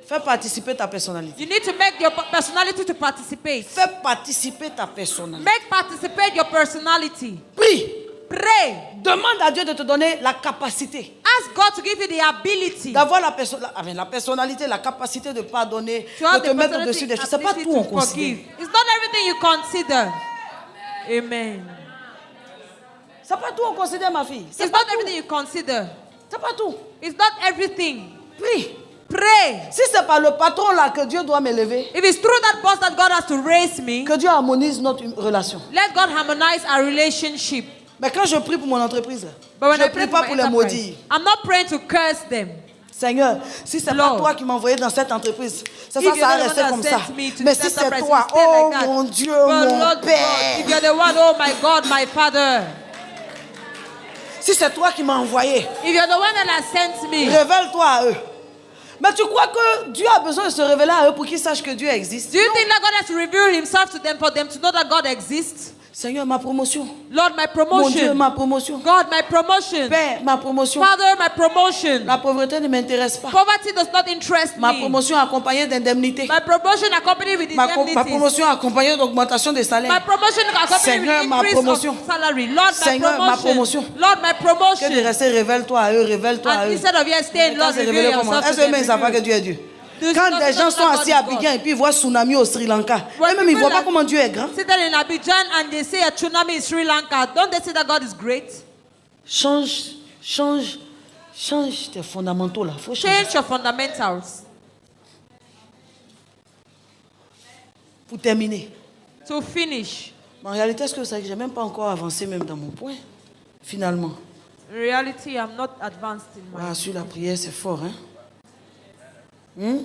Fais participer ta personnalité. You need to make your personality to participate. Fais participer ta personnalité. Make participate your personality. Prie. Pray. Demande à Dieu de te donner la capacité Ask God to give you the ability d'avoir la personnalité, la capacité de pardonner, to have de te the mettre personality au-dessus des choses. C'est pas ability tout on to considère. forgive. It's not everything you consider. Amen. C'est pas tout on considère, ma fille. C'est It's pas not tout. everything you consider. C'est pas tout. It's not everything. Prie. Pray. Si c'est par le patron là que Dieu doit m'élever, If it's through that boss that God has to raise me, que Dieu harmonise notre relation. let God harmonize our relationship. Mais quand je prie pour mon entreprise, But when je I ne pray prie for pas my pour les enterprise, maudire. I'm not praying to curse them. Seigneur, si c'est pas Lord, toi qui m'as envoyé dans cette entreprise, ça If you're va the one rester that comme ça. sent me to Mais this si c'est enterprise, toi, you stay oh like that. mon Dieu, But mon Lord God, Père. if you're the one, oh my God, my Father. Si c'est toi qui m'as envoyé, If you're the one that has sent me, révèle-toi à eux. Mais tu crois que Dieu a besoin de se révéler à eux pour qu'ils sachent que Dieu existe? do you think that God has to reveal himself to them for them to know that God exists? Seigneur, ma promotion. Lord, my Mon Dieu, promotion. ma promotion. God, my promotion. Père, ma promotion. Father, my promotion. La pauvreté ne m'intéresse pas. Poverty does not interest Ma me. promotion accompagnée d'indemnités. My promotion accompanied with Ma indemnities. promotion accompagnée d'augmentation des My salaires. promotion accompanied Seigneur, with ma increase promotion. of salary. Lord, Seigneur, my ma promotion. promotion. Lord, my Que de promotion. rester, révèle-toi à eux, révèle-toi à And eux. instead of yes staying, Quand Lord, c'est reveal révélé comment? yourself Est-ce to que même ils ne savent pas que them. Dieu est Dieu? Do you Quand not des know gens that sont God assis is à God? Abidjan et puis ils voient tsunami au Sri Lanka, When eux-mêmes ils ne people voient pas are comment Dieu est grand. Sitting in Abidjan and they say a tsunami in Sri Lanka, don't they say that God is great? Change tes fondamentaux là. Faut changer. Change your fundamentals. Pour terminer. To finish. Mais en réalité, est-ce que vous savez que je n'ai même pas encore avancé même dans mon point, finalement. In reality, I'm not advanced in my. Ah, sur la prière, c'est fort, hein? Ouais.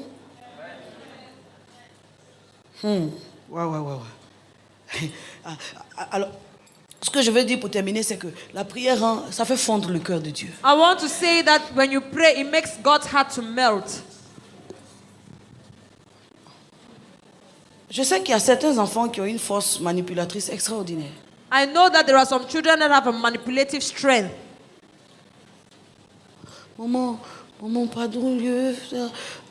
Alors, ce que je veux dire pour terminer, c'est que la prière, ça fait fondre le cœur de Dieu. I want to say that when you pray, it makes God's heart to melt. Je sais qu'il y a certains enfants qui ont une force manipulatrice extraordinaire. I know that there are some children that have a manipulative strength. Maman, pardon, Dieu.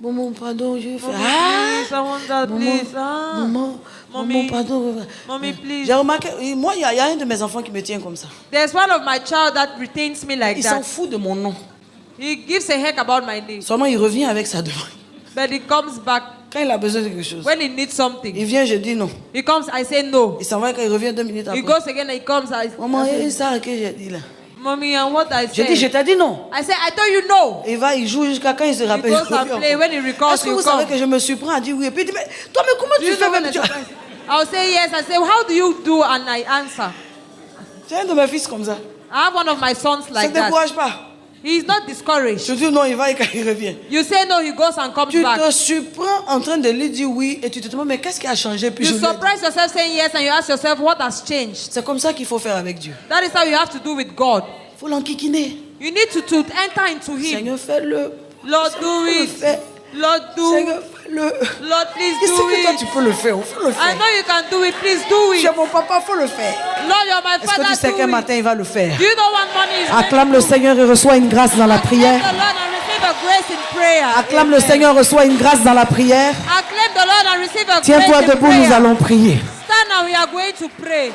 Maman, pardon, Dieu. Please, I want that, please. Maman, Mommy, pardon. Mommy, please. J'ai remarqué, moi, il y a un de mes enfants qui me tient comme ça. There's one of my child that retains me like Il s'en that. fout de mon nom. He gives a heck about my name, Seulement, il revient avec sa demande. but he comes back Quand il a besoin de quelque chose, when he needs something. il vient, je dis non. He comes, I say no. Il s'en va quand il revient 2 minutes He après. goes again, and he comes. Maman, c'est ça que j'ai dit là. Mommy, and what I J'ai dit, je say? t'ai dit non. I say, I told you no. Il joue jusqu'à quand il se He rappelle. goes and play. When he recalls, Est-ce que he vous savez comes. que je me surprends à dire oui? Et puis il dit, mais toi, mais comment Do tu you fais know when même? I surprise? I'll say yes. I say, how do you do? And I answer. J'ai un de mes fils comme ça. I have one of my sons Ça ne like te that. décourage pas. He's not discouraged. Je dis non, il va et quand il revient. You say no, he goes and comes Tu back. te surprends en train de lui dire oui et tu te demandes, mais qu'est-ce qui a changé? Puis You je lui ai dit. surprise yourself saying yes, and you ask yourself, what has changed? C'est comme ça qu'il faut faire avec Dieu. That is how you have to do with God. Il faut l'enquiquiner. You need to enter into Him. Seigneur, fais-le. Lord, do Faut le it. faire. Lord, do. Seigneur, fais-le. Lord, please Je sais do que toi, it. tu peux le faire. Il faut le I faire. know you can do it. Please do Tu it. es mon papa, il faut le faire. Lord, you're my Est-ce que tu father. sais Do qu'un it. matin, il va le faire? Do you know what money is? Acclame le Seigneur et reçois une grâce dans la Acclaim prière. the Lord and receive a grace in prayer. Acclame le Amen. Seigneur, reçois une grâce dans la prière. Acclaim the Lord and receive a Tiens-toi grace in debout, nous prayer. allons prier. Stand now, we are going to pray.